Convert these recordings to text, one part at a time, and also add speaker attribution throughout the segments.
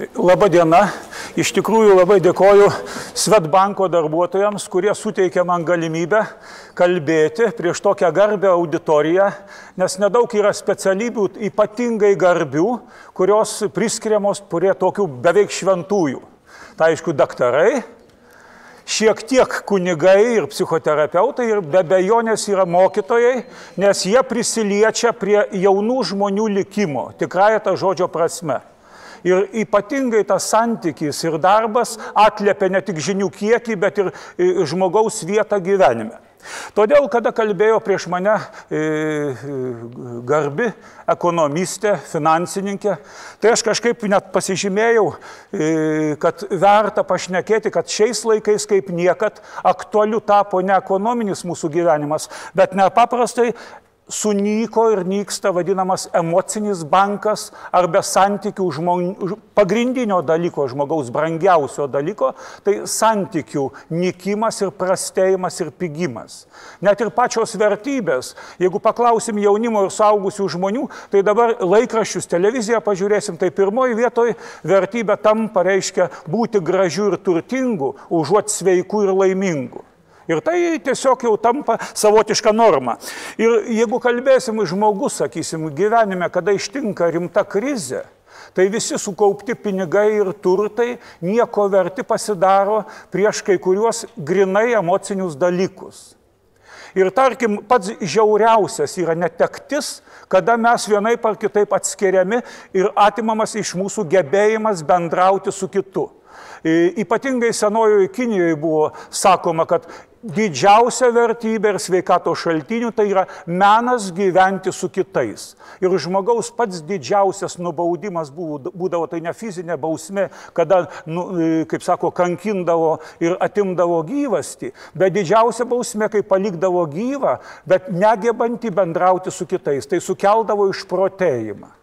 Speaker 1: Labą dieną. Iš tikrųjų labai dėkoju Swedbanko darbuotojams, kurie suteikė man galimybę kalbėti prieš tokią garbę auditoriją, nes nedaug yra specialybių ypatingai garbių, kurios priskiriamos prie tokių beveik šventųjų. Tai aišku, daktarai, šiek tiek kunigai ir psichoterapeutai ir be abejonės yra mokytojai, nes jie prisiliečia prie jaunų žmonių likimo, tikrąja ta žodžio prasme. Ir ypatingai tas santykis ir darbas atliepia ne tik žinių kiekį, bet ir žmogaus vietą gyvenime. Todėl, kada kalbėjo prieš mane garbi ekonomistė, finansininkė, tai aš kažkaip net pasižymėjau, kad verta pašnekėti, kad šiais laikais kaip niekad aktualiu tapo ne ekonominis mūsų gyvenimas, bet nepaprastai sunyko ir nyksta vadinamas emocinis bankas arba santykių pagrindinio dalyko, žmogaus brangiausio dalyko, tai santykių nykimas ir prastėjimas ir pigimas. Net ir pačios vertybės, jeigu paklausim jaunimo ir suaugusių žmonių, tai dabar laikraščius, televiziją pažiūrėsim, tai pirmoji vietoje vertybė tampa reiškia būti gražių ir turtingų, užuot sveikų ir laimingų. Ir tai tiesiog jau tampa savotiška norma. Ir jeigu kalbėsim žmogus, sakysim, gyvenime, kada ištinka rimta krizė, tai visi sukaupti pinigai ir turtai nieko verti pasidaro prieš kai kuriuos grinai emocinius dalykus. Ir tarkim, pats žiauriausias yra netektis, kada mes vienaip ar kitaip atskiriami ir atimamas iš mūsų gebėjimas bendrauti su kitu. Ypatingai senojoje Kinijoje buvo sakoma, kad didžiausia vertybė ir sveikato šaltinių tai yra menas gyventi su kitais. Ir žmogaus pats didžiausias nubaudimas būdavo tai ne fizinė bausmė, kada, kaip sako, kankindavo ir atimdavo gyvastį, bet didžiausia bausmė, kai palikdavo gyvą, bet negebantį bendrauti su kitais. Tai sukeldavo išprotėjimą.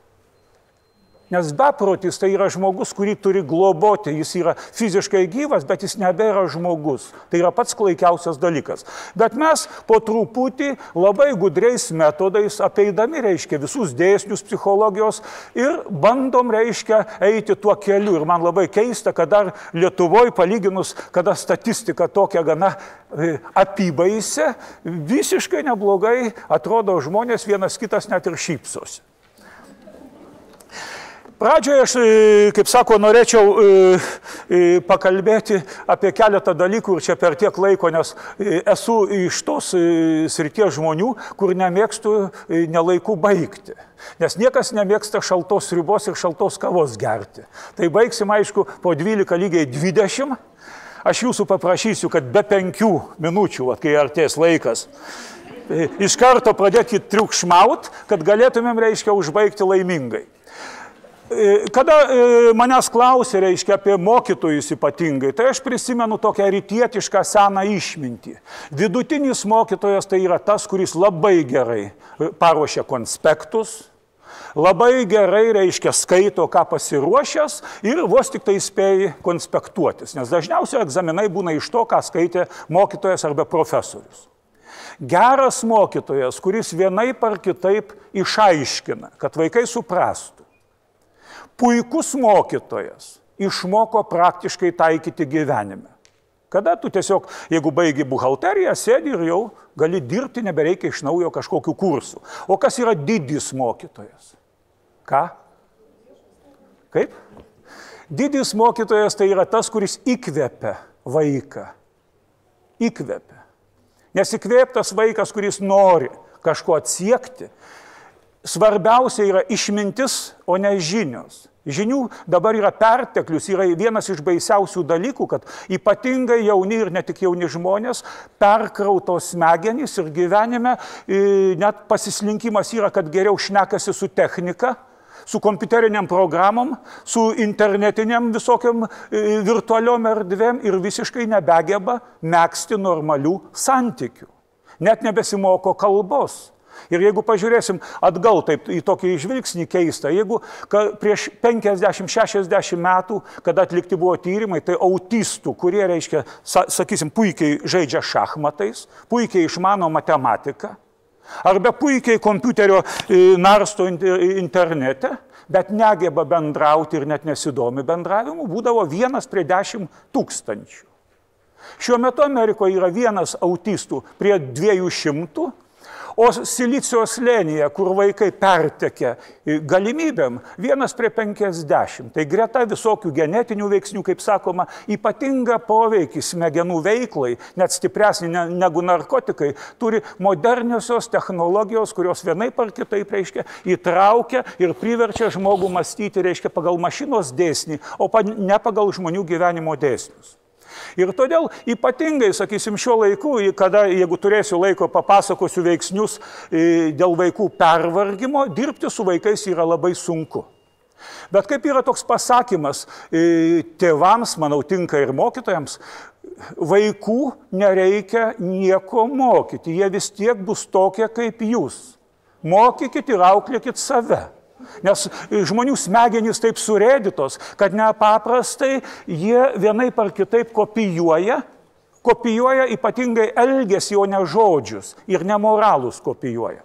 Speaker 1: Nes beprotis tai yra žmogus, kurį turi globoti, jis yra fiziškai gyvas, bet jis nebėra žmogus. Tai yra pats klaikiausias dalykas. Bet mes po truputį labai gudriais metodais apeidami, reiškia, visus dėsnius psichologijos ir bandom, reiškia, eiti tuo keliu. Ir man labai keista, kad dar Lietuvoje palyginus, kada statistika tokia gana apibaisė, visiškai neblogai atrodo žmonės, vienas kitas net ir šypsosi. Pradžioje aš, kaip sako, norėčiau pakalbėti apie keletą dalykų ir čia per tiek laiko, nes esu iš tos srities žmonių, kur nemėgstu nelaikų baigti. Nes niekas nemėgsta šaltos sriubos ir šaltos kavos gerti. Tai baigsim, aišku, po 12 lygiai 20. Aš jūsų paprašysiu, kad be 5 minučių, kai artės laikas, iš karto pradėti triukšmaut, kad galėtumėm, reiškia, užbaigti laimingai. Kada manęs klausė, reiškia, apie mokytojus ypatingai, tai aš prisimenu tokią rytietišką seną išmintį. Vidutinis mokytojas tai yra tas, kuris labai gerai paruošia konspektus, labai gerai, reiškia, skaito, ką pasiruošęs ir vos tik tai spėja konspektuotis, nes dažniausiai egzaminai būna iš to, ką skaitė mokytojas arba profesorius. Geras mokytojas, kuris vienaip ar kitaip išaiškina, kad vaikai suprastų. Puikus mokytojas išmoko praktiškai taikyti gyvenime. Kada tu tiesiog, jeigu baigi buhalteriją, sėdi ir jau gali dirbti, nebereikia iš naujo kažkokių kursų. O kas yra didis mokytojas? Ką? Kaip? Didis mokytojas tai yra tas, kuris įkvepia vaiką. Įkvepia. Nes įkvėptas vaikas, kuris nori kažko atsiekti, svarbiausia yra išmintis, o ne žinios. Žinių dabar yra perteklius, yra vienas iš baisiausių dalykų, kad ypatingai jauni ir ne tik jauni žmonės perkrautos smegenys ir gyvenime net pasislinkimas yra, kad geriau šnekasi su technika, su kompiuteriniam programom, su internetiniam visokiam virtualiom erdvėm ir visiškai nebegeba megzti normalių santykių. Net nebesimoko kalbos. Ir jeigu pažiūrėsim atgal taip į tokį žvilgsnį keistą, jeigu prieš 50-60 metų, kada atlikti buvo tyrimai, tai autistų, kurie, reiškia, sakysim, puikiai žaidžia šachmatais, puikiai išmano matematiką, Arba puikiai kompiuterio narsto internete, bet negeba bendrauti ir net nesidomi bendravimu, būdavo 1 prie 10 000. Šiuo metu Amerikoje yra 1 autistų prie 200, o Silicio slėnyje, kur vaikai pertekia galimybėm, 1 prie 50. Tai greta visokių genetinių veiksnių, kaip sakoma, ypatingą poveikį smegenų veiklai, net stipresnį negu narkotikai, turi moderniosios technologijos, kurios vienaip ar kitaip, reiškia, įtraukia ir priverčia žmogų mąstyti, reiškia, pagal mašinos dėsnį, o ne pagal žmonių gyvenimo dėsnius. Ir todėl ypatingai, sakysim, šiuo laiku, kada, jeigu turėsiu laiko, papasakosiu veiksnius dėl vaikų pervargimo, dirbti su vaikais yra labai sunku. Bet kaip yra toks pasakymas, tėvams, manau, tinka ir mokytojams, vaikų nereikia nieko mokyti, jie vis tiek bus tokie kaip jūs. Mokykit ir auklėkit save. Nes žmonių smegenys taip surėdytos, kad nepaprastai jie vienaip ar kitaip kopijuoja ypatingai elgesį, o ne žodžius, ir nemoralus kopijuoja.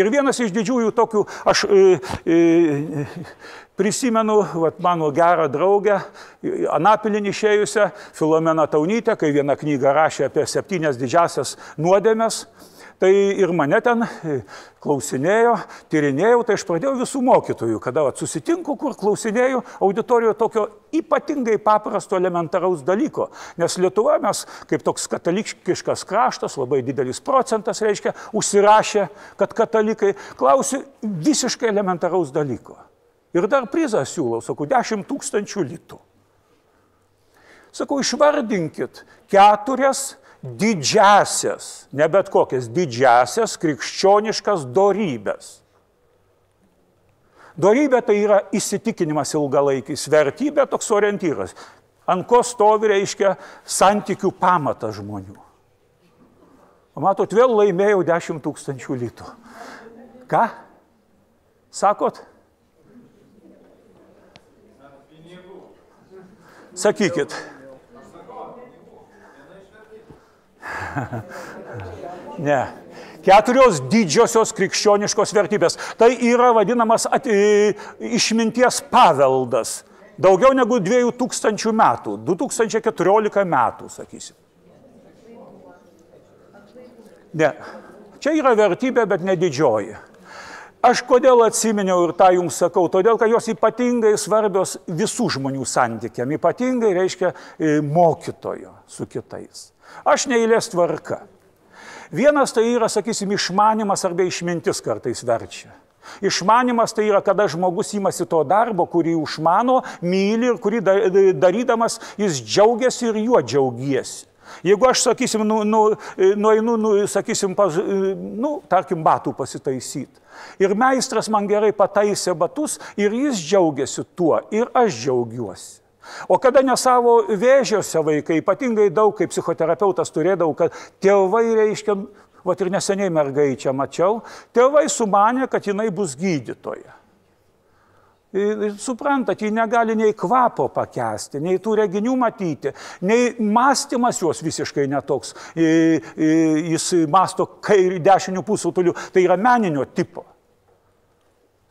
Speaker 1: Ir vienas iš didžiųjų tokių, aš prisimenu mano gerą draugę, Anapilin išėjusią, Filomeną Taunytę, kai vieną knygą rašė apie 7 didžiasias nuodėmes. Tai ir mane ten klausinėjo, tyrinėjau, tai aš pradėjau visų mokytojų, kada susitinku, kur klausinėjau auditorijoje tokio ypatingai paprasto elementaraus dalyko. Nes Lietuva mes, kaip toks katalikiškas kraštas, labai didelis procentas, reiškia, užsirašė, kad katalikai, klausiu visiškai elementaraus dalyko. Ir dar prizą siūlau, sakau, 10 000 litų. Sakau, išvardinkit 4 didžiasias, ne bet kokias, didžiasias krikščioniškas dorybės. Dorybė tai yra įsitikinimas ilgalaikis, vertybė toks orientyras, ant ko stovi, reiškia, santykių pamatas žmonių. Matot, vėl laimėjau 10 000 litų. Ką? Sakot? Sakykit. Ne. 4 didžiosios krikščioniškos vertybės. Tai yra vadinamas išminties paveldas. Daugiau negu 2000 metų. 2014 metų, sakysim. Ne. Čia yra vertybė, bet ne didžioji. Aš kodėl atsiminiau ir tą jums sakau, todėl, kad jos ypatingai svarbios visų žmonių santykiam, ypatingai reiškia mokytojo su kitais. Aš neeilės tvarka. Vienas tai yra, sakysim, išmanimas arba išmintis kartais verčia. Išmanimas tai yra, kada žmogus imasi to darbo, kurį užmano, myli ir kurį darydamas jis džiaugiasi ir juo džiaugiesi. Jeigu aš, sakysim, nueinu, sakysim, tarkim, batų pasitaisyti. Ir meistras man gerai pataisė batus ir jis džiaugiasi tuo ir aš džiaugiuosi. O kada ne savo vėžiuose vaikai, ypatingai daug, kaip psichoterapeutas turėdavau, kad tėvai, reiškia, ir neseniai mergaičią mačiau, tėvai sumanė, kad jinai bus gydytoja. Suprantat, ji negali nei kvapo pakęsti, nei tų reginių matyti, nei mąstymas jos visiškai netoks. Jis mąsto kairį dešinių pusrutulių, tai yra meninio tipo.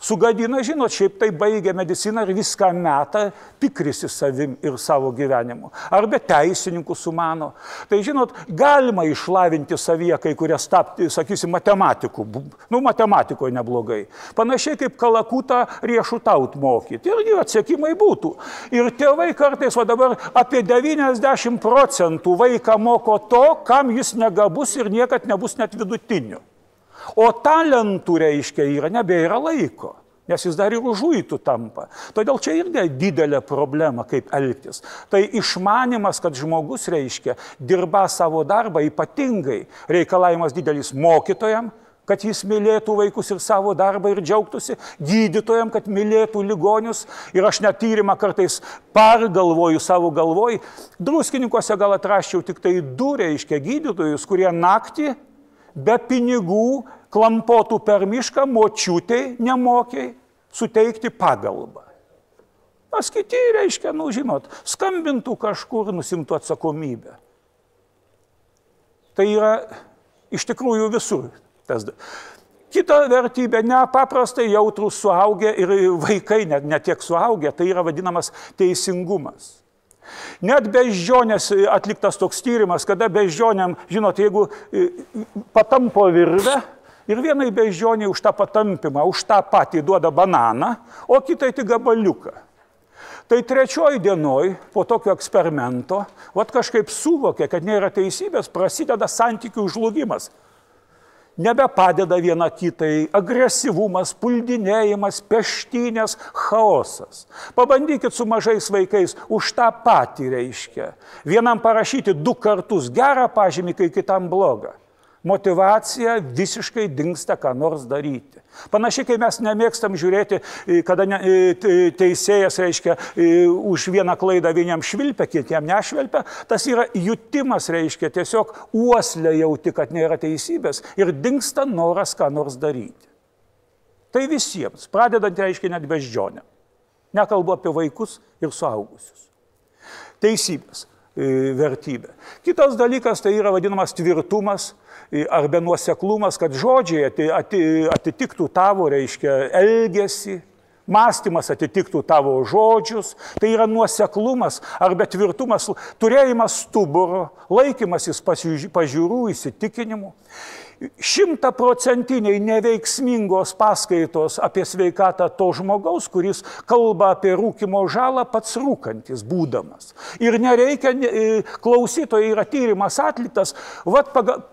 Speaker 1: Sugadina, žinot, šiaip tai baigia mediciną ir viską meta, pikrisi savim ir savo gyvenimu. Arba teisininkų sumano. Tai, žinot, galima išlavinti savyje kai kurias tapti, sakysim, matematikų. Matematikoje neblogai. Panašiai kaip kalakutą riešutaut mokyti. Ir atsekimai būtų. Ir tėvai kartais, dabar apie 90% vaiką moko to, kam jis negabus ir niekad nebus net vidutiniu. O talentų, reiškia, nebėra laiko, nes jis dar ir užuitų tampa. Todėl čia irgi didelė problema, kaip elgtis. Tai išmanimas, kad žmogus, reiškia, dirba savo darbą, ypatingai reikalavimas didelis mokytojam, kad jis mylėtų vaikus ir savo darbą ir džiaugtųsi, gydytojam, kad mylėtų ligonius. Ir aš net tyrimą kartais pergalvoju savo galvoj. Druskininkuose gal atraščiau tik tai 2, reiškia, gydytojus, kurie naktį be pinigų klampotų per mišką močiutei nemokiai suteikti pagalbą. Pas kiti, reiškia, žinot, skambintų kažkur, nusimtų atsakomybę. Tai yra iš tikrųjų visur. Kita vertybė - nepaprastai jautrūs suaugę ir vaikai, ne tiek suaugę, tai yra vadinamas teisingumas. Net beždžionės atliktas toks tyrimas, kada beždžionėm, žinot, jeigu patampo virvę ir vienai beždžioniai už tą patampimą, už tą patį duoda bananą, o kitai tik gabaliuką. Tai trečioj dienoj po tokio eksperimento, kažkaip suvokė, kad nėra teisybės, prasideda santykių žlugimas. Nebepadeda viena kitai, agresyvumas, puldinėjimas, peštynės, chaosas. Pabandykit su mažais vaikais už tą patį reiškia. Vienam parašyti 2 kartus gerą pažymį, kai kitam blogą. Motyvacija visiškai dingsta, ką nors daryti. Panašiai, kai mes nemėgstam žiūrėti, kada teisėjas, reiškia, už vieną klaidą vieniem švilpia, kitiem nešvilpia, tas yra jutimas, reiškia, tiesiog uoslę jauti, kad nėra teisybės ir dingsta noras ką nors daryti. Tai visiems, pradedant, reiškia, net beždžionėm. Nekalbu apie vaikus ir suaugusius. Teisybės vertybė. Kitas dalykas tai yra vadinamas tvirtumas arba nuoseklumas, kad žodžiai atitiktų tavo, reiškia, elgesį, mąstymas atitiktų tavo žodžius, tai yra nuoseklumas arba tvirtumas, turėjimas stuburo, laikymasis pažiūrų, įsitikinimų. 100% neveiksmingos paskaitos apie sveikatą to žmogaus, kuris kalba apie rūkymo žalą pats rūkantis būdamas. Ir nereikia, klausytojai yra tyrimas atliktas,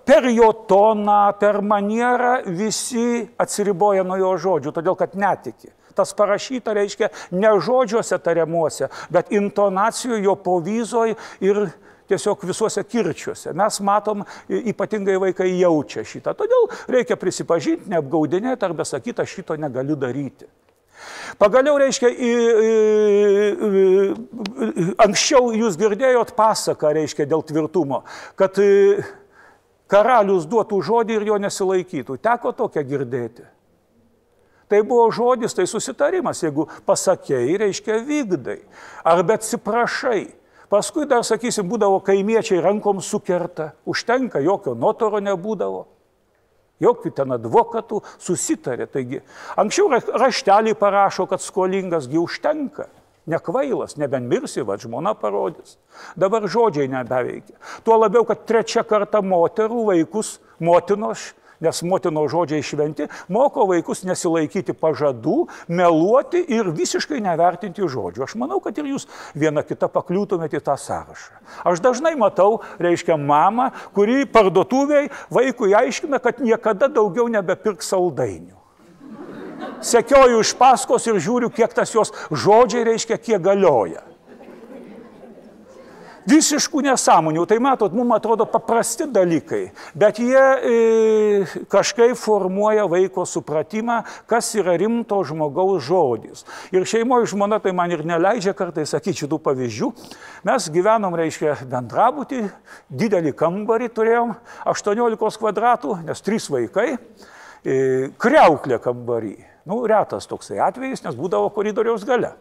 Speaker 1: per jo toną, per manierą visi atsiriboja nuo jo žodžių, todėl kad netiki. Tas parašyta, reiškia, ne žodžiuose tariamuose, bet intonacijų jo povyzoj ir tiesiog visuose kirčiuose. Mes matom, ypatingai vaikai jaučia šitą. Todėl reikia prisipažinti, neapgaudinėti arba sakyti, aš šito negaliu daryti. Pagaliau, reiškia, anksčiau jūs girdėjot pasaką, reiškia, dėl tvirtumo, kad karalius duotų žodį ir jo nesilaikytų. Teko tokią girdėti. Tai buvo žodis, tai susitarimas. Jeigu pasakėjai, reiškia, vykdai. Arba atsiprašai. Paskui dar, sakysim, būdavo kaimiečiai rankom sukerta, užtenka, jokio notaro nebūdavo, jokių ten advokatų, susitarė. Taigi, anksčiau raštelį parašo, kad skolingasgi užtenka, nekvailas, nebent mirsi, žmona parodys. Dabar žodžiai nebeveikia. Tuo labiau, kad 3 kartą moterų vaikus, motinos, nes motino žodžiai šventi, moko vaikus nesilaikyti pažadų, meluoti ir visiškai nevertinti žodžių. Aš manau, kad ir jūs vieną kitą pakliūtumėte į tą sąrašą. Aš dažnai matau, reiškia, mamą, kuri parduotuviai vaikui aiškina, kad niekada daugiau nebepirks saldainių. Sekioju iš paskos ir žiūriu, kiek tas jos žodžiai, reiškia, kiek galioja. Visiškų nesąmonių, tai matot, mums atrodo paprasti dalykai, bet jie kažkaip formuoja vaiko supratimą, kas yra rimto žmogaus žodis. Ir šeimoje žmona tai man ir neleidžia kartais sakyti šitų pavyzdžių. Mes gyvenom, reiškia, bendrabutį, didelį kambarį turėjom, 18 kvadratų, nes 3 vaikai, kriauklė kambarį. Retas toksai atvejis, nes būdavo koridoriaus gale.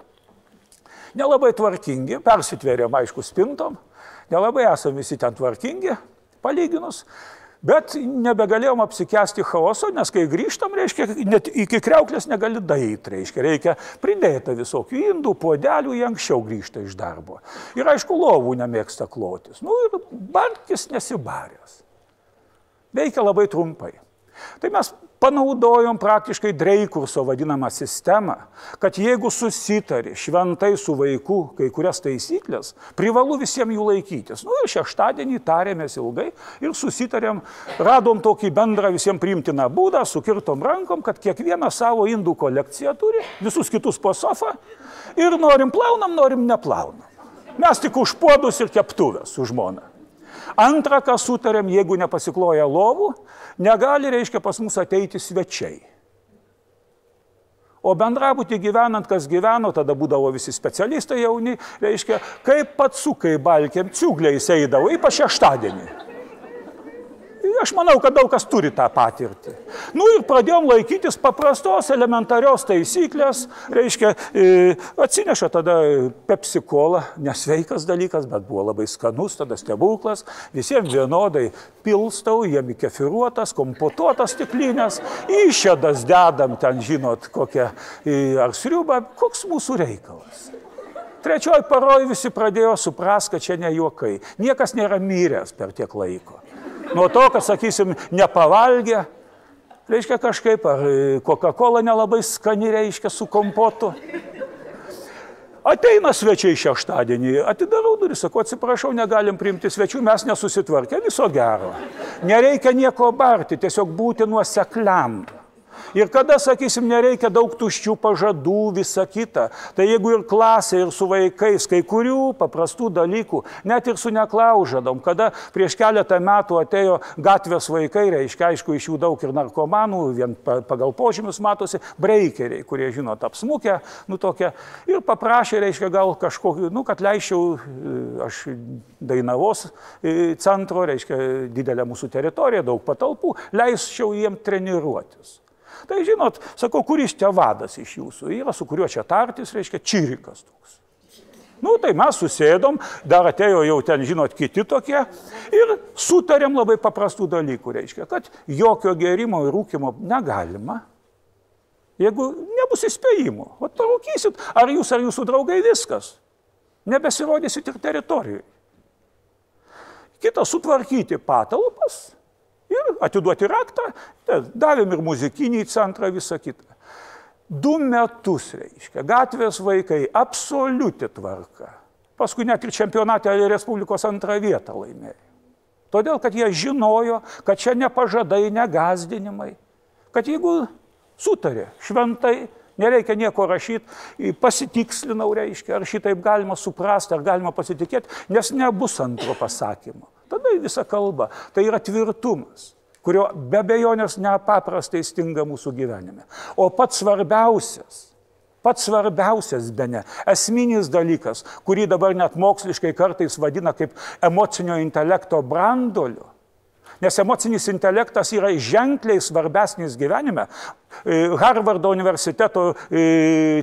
Speaker 1: Nelabai tvarkingi, persitverėm, aišku, spintom, nelabai esame visi ten tvarkingi, palyginus, bet nebegalėjom apsikęsti chaoso, nes kai grįžtam, reiškia, net iki kriauklės negali daeiti, reiškia, pridėta visokių indų, puodelių, jie anksčiau grįžta iš darbo. Ir aišku, lovų nemėgsta klotis, ir barkis nesibaręs. Veikia labai trumpai. Tai mes panaudojom praktiškai Dreikurso vadinamą sistemą, kad jeigu susitari šventai su vaiku kai kurias taisyklės, privalu visiems jų laikytis. Ir šeštadienį tarėmės ilgai ir susitarėm, radom tokį bendrą visiems priimtiną būdą, sukirtom rankom, kad kiekvieną savo indų kolekciją turi, visus kitus po sofą ir norim plaunam, norim neplaunam. Mes tik už puodus ir keptuvės su žmona. Antra, ką sutarėm, jeigu nepasikloja lovų, negali, reiškia, pas mus ateiti svečiai. O bendrabutį gyvenant, kas gyveno, tada būdavo visi specialistai jauni, reiškia, kaip patsukai balkiam, ciugliais eidavo, ypač šeštadienį. Aš manau, kad daug kas turi tą patirtį. Nu ir pradėjom laikytis paprastos, elementarios taisyklės, reiškia, atsineša tada pepsikolą, nesveikas dalykas, bet buvo labai skanus, tada stebuklas, visiems vienodai pilstau, jiem kefiruotas, kompotuotas stiklinės, išėdas dedam ten, žinot, kokią ar sriubą, koks mūsų reikalas. Trečioj paroj visi pradėjo supras, kad čia ne juokai. Niekas nėra myręs per tiek laiko. Nuo to, kad, sakysim, nepavalgė, reiškia kažkaip, ar Coca-Cola nelabai skani, reiškia, su kompotu. Ateina svečiai šeštadienį, atidarau duris, sakau, atsiprašau, negalim priimti svečių, mes nesusitvarkė, viso gero. Nereikia nieko barti, tiesiog būti nuosekliam. Ir kada, sakysim, nereikia daug tuščių pažadų, visa kita, tai jeigu ir klasė, ir su vaikais, kai kurių paprastų dalykų, net ir su neklaužadom, kada prieš keletą metų atėjo gatvės vaikai, reiškia, aišku, iš jų daug ir narkomanų, vien pagal požymius matosi, breikeriai, kurie, žinot, apsmukę, nu tokie, ir paprašė, reiškia, gal kažkokį, nu, kad leiščiau, aš Dainavos centro, reiškia, didelę mūsų teritoriją, daug patalpų, leisčiau jiem treniruotis. Tai žinot, sakau, kuris čia vadas iš jūsų? Yra su kuriuo čia tartis, reiškia, Čirikas toks. Nu, tai mes susėdom, dar atėjo jau ten, žinot, kiti tokie ir sutarėm labai paprastų dalykų, reiškia, kad jokio gerimo ir rūkimo negalima, jeigu nebus įspėjimų. O parūkysit, ar jūsų draugai viskas. Nebesirodysit ir teritorijoje. Kita, sutvarkyti patalpas. Ir atiduoti raktą, davėm ir muzikinį centrą, visą kitą. 2 metus, reiškia, gatvės vaikai, absoliuti tvarka. Paskui net ir čempionate Respublikos 2 vietą laimėjo. Todėl, kad jie žinojo, kad čia ne pažadai, ne gąsdinimai. Kad jeigu sutarė šventai, nereikia nieko rašyti, pasitikslinau, reiškia, ar šitaip galima suprasti, ar galima pasitikėti, nes nebus antro pasakymo. Tada visa kalba. Tai yra tvirtumas, kurio be abejonės nepaprastai stinga mūsų gyvenime. O pats svarbiausias bene, esminis dalykas, kurį dabar net moksliškai kartais vadina kaip emocinio intelekto branduoliu, nes emocinis intelektas yra ženkliai svarbesnis gyvenime. Harvardo universiteto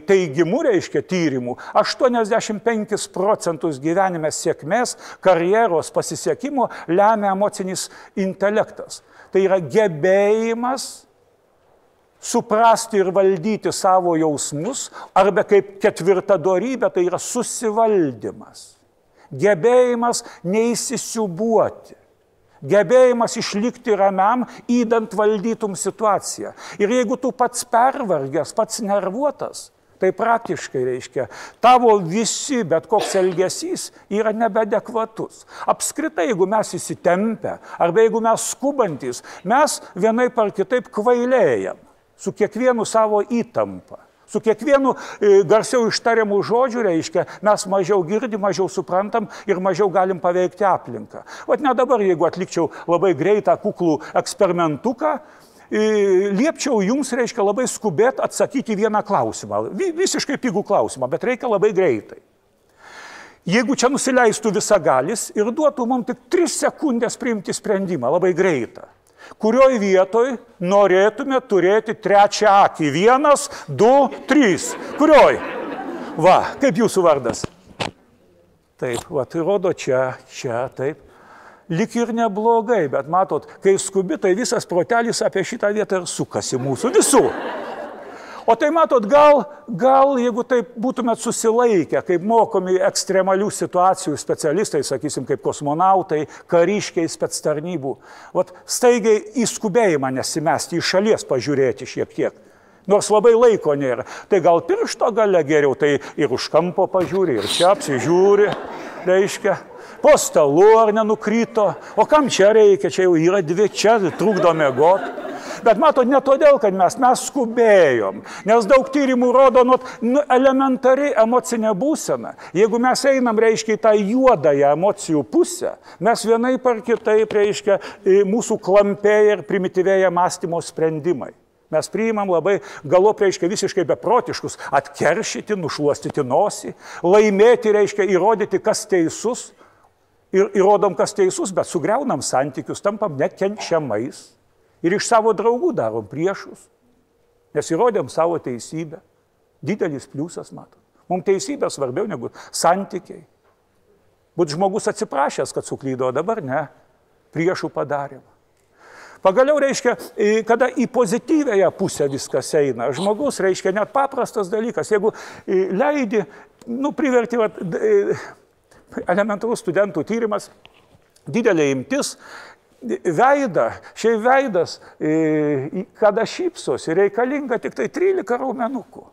Speaker 1: teigimu, reiškia tyrimų, 85% gyvenime sėkmės, karjeros pasisekimo lemia emocinis intelektas. Tai yra gebėjimas suprasti ir valdyti savo jausmus, arba kaip 4. dorybė, tai yra susivaldymas. Gebėjimas neįsisiubuoti. Gebėjimas išlikti ramiam, įdant valdytum situaciją. Ir jeigu tu pats pervargęs, pats nervuotas, tai praktiškai reiškia, tavo visi, bet koks elgesys yra nebeadekvatus. Apskritai, jeigu mes įsitempę, arba jeigu mes skubantys, mes vienaip ar kitaip kvailėjam, su kiekvienu savo įtampa. Su kiekvienu garsiau ištariamų žodžių, reiškia, mes mažiau girdim, mažiau suprantam ir mažiau galim paveikti aplinką. Vat ne dabar, jeigu atlikčiau labai greitą kuklų eksperimentuką, liepčiau jums, reiškia, labai skubėt atsakyti vieną klausimą. Visiškai pigų klausimą, bet reikia labai greitai. Jeigu čia nusileistų visagalis ir duotų mums tik 3 sekundės priimti sprendimą, labai greitą. Kurioj vietoj norėtume turėti 3 akį? 1, 2, 3. Kurioj? Va, kaip jūsų vardas? Taip, va, tai rodo čia, taip. Lik ir neblogai, bet matot, kai skubi, tai visas protelis apie šitą vietą ir sukasi mūsų visų. O tai matot, gal, jeigu taip būtumėt susilaikę, kaip mokomi ekstremalių situacijų specialistai, sakysim, kaip kosmonautai, kariškiai, spectarnybų, vat staigiai į skubėjimą nesimesti, į šalies pažiūrėti šiek tiek. Nors labai laiko nėra. Tai gal piršto gale geriau, tai ir už kampo pažiūri, ir čia apsižiūri, reiškia. Po stalu ar nenukrito, o kam čia reikia, čia jau yra 2, čia trukdo miegot. Bet matot, ne todėl, kad mes skubėjom, nes daug tyrimų rodo, elementari emocinė būsena. Jeigu mes einam, reiškia, į tą juodąją emocijų pusę, mes vienaip ar kitaip, reiškia, mūsų klampėja ir primityvėja mąstymo sprendimai. Mes priimam labai galop, reiškia, visiškai beprotiškus, atkeršyti, nušluostyti nosį, laimėti, reiškia, įrodyti, kas teisus. ir įrodom, kas teisus, bet sugriaunam santykius, tampam nekenčiamais ir iš savo draugų darom priešus, nes įrodėm savo teisybę. Didelis pliusas, matot. Mums teisybė svarbiau negu santykiai. Būt žmogus atsiprašęs, kad suklydo, o dabar ne, priešų padarėm. Pagaliau, reiškia, kada į pozityvėją pusę viskas eina, žmogus, reiškia, net paprastas dalykas, jeigu leidi, priverti, elementarus studentų tyrimas, didelė imtis, šiai veidas, kada šypsosi, reikalinga tik tai 13 raumenukų.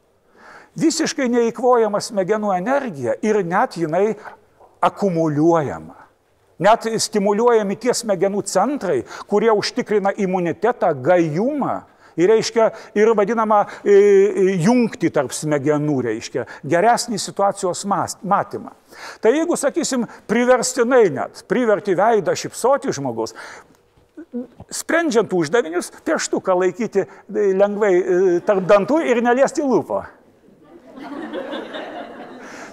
Speaker 1: Visiškai neįkvojama smegenų energija ir net jinai akumuliuojama. Net stimuliuojami tie smegenų centrai, kurie užtikrina imunitetą, gajumą ir, reiškia, ir vadinamą jungtį tarp smegenų, reiškia, geresnį situacijos matymą. Tai jeigu, sakysim, priverstinai net, priverti veidą šypsoti žmogus, sprendžiant uždavinius, pieštuką laikyti lengvai tarp dantų ir neliesti lūpą.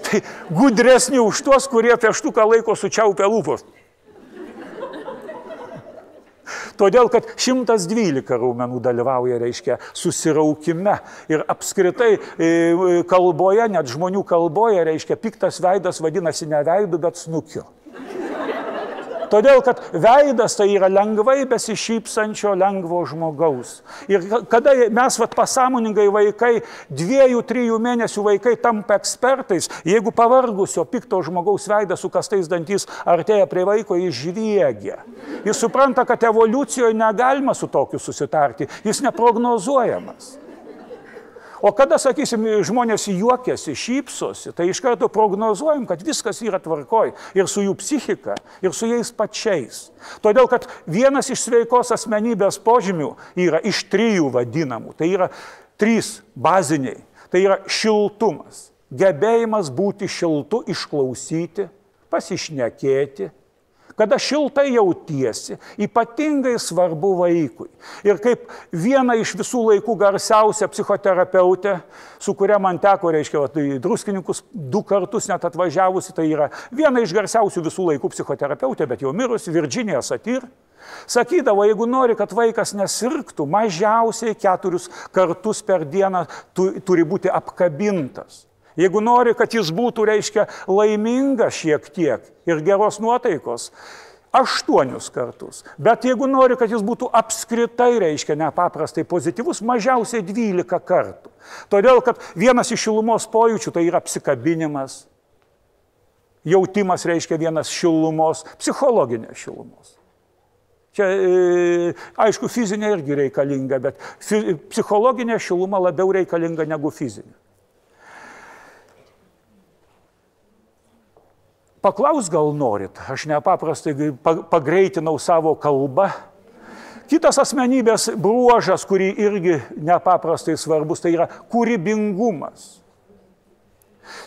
Speaker 1: Tai gudresni už tuos, kurie pieštuką laiko sučiaupę lūpos. Todėl, kad 112 raumenų dalyvauja, reiškia, susiraukime ir apskritai kalboje, net žmonių kalboje, reiškia, piktas veidas vadinasi ne veidu, bet snukiu. Todėl, kad veidas tai yra lengvai besišypsančio lengvo žmogaus. Ir kada mes pasąmoningai vaikai, 2-3 mėnesių vaikai tampa ekspertais, jeigu pavargusio pikto žmogaus veidas su kastais dantys artėja prie vaiko, jis žviegia. Jis supranta, kad evoliucijoje negalima su tokiu susitarti, jis neprognozuojamas. O kada, sakysim, žmonės juokiasi, šypsosi, tai iš karto prognozuojam, kad viskas yra tvarkoj ir su jų psichika, ir su jais pačiais. Todėl, kad vienas iš sveikos asmenybės požymių yra iš 3 vadinamų. Tai yra 3 baziniai. Tai yra šiltumas, gebėjimas būti šiltu, išklausyti, pasišnekėti. Kada šiltai jautiesi, ypatingai svarbu vaikui. Ir kaip viena iš visų laikų garsiausia psichoterapeutė, su kuria man teko, reiškia, Druskininkus 2 kartus net atvažiavusi, tai yra viena iš garsiausių visų laikų psichoterapeutė, bet jau mirusi, Virginija Satir, sakydavo, jeigu nori, kad vaikas nesirgtų, mažiausiai 4 kartus per dieną turi būti apkabintas. Jeigu nori, kad jis būtų, reiškia, laimingas šiek tiek ir geros nuotaikos, 8 kartus. Bet jeigu nori, kad jis būtų apskritai, reiškia, nepaprastai pozityvus, mažiausiai 12 kartų. Todėl, kad vienas iš šilumos pojūčių tai yra apsikabinimas. Jautimas reiškia vienas šilumos, psichologinės šilumos. Čia, aišku, fizinė irgi reikalinga, bet psichologinė šiluma labiau reikalinga negu fizinė. Paklaus gal norit, aš nepaprastai pagreitinau savo kalbą. Kitas asmenybės bruožas, kurį irgi nepaprastai svarbus, tai yra kūrybingumas.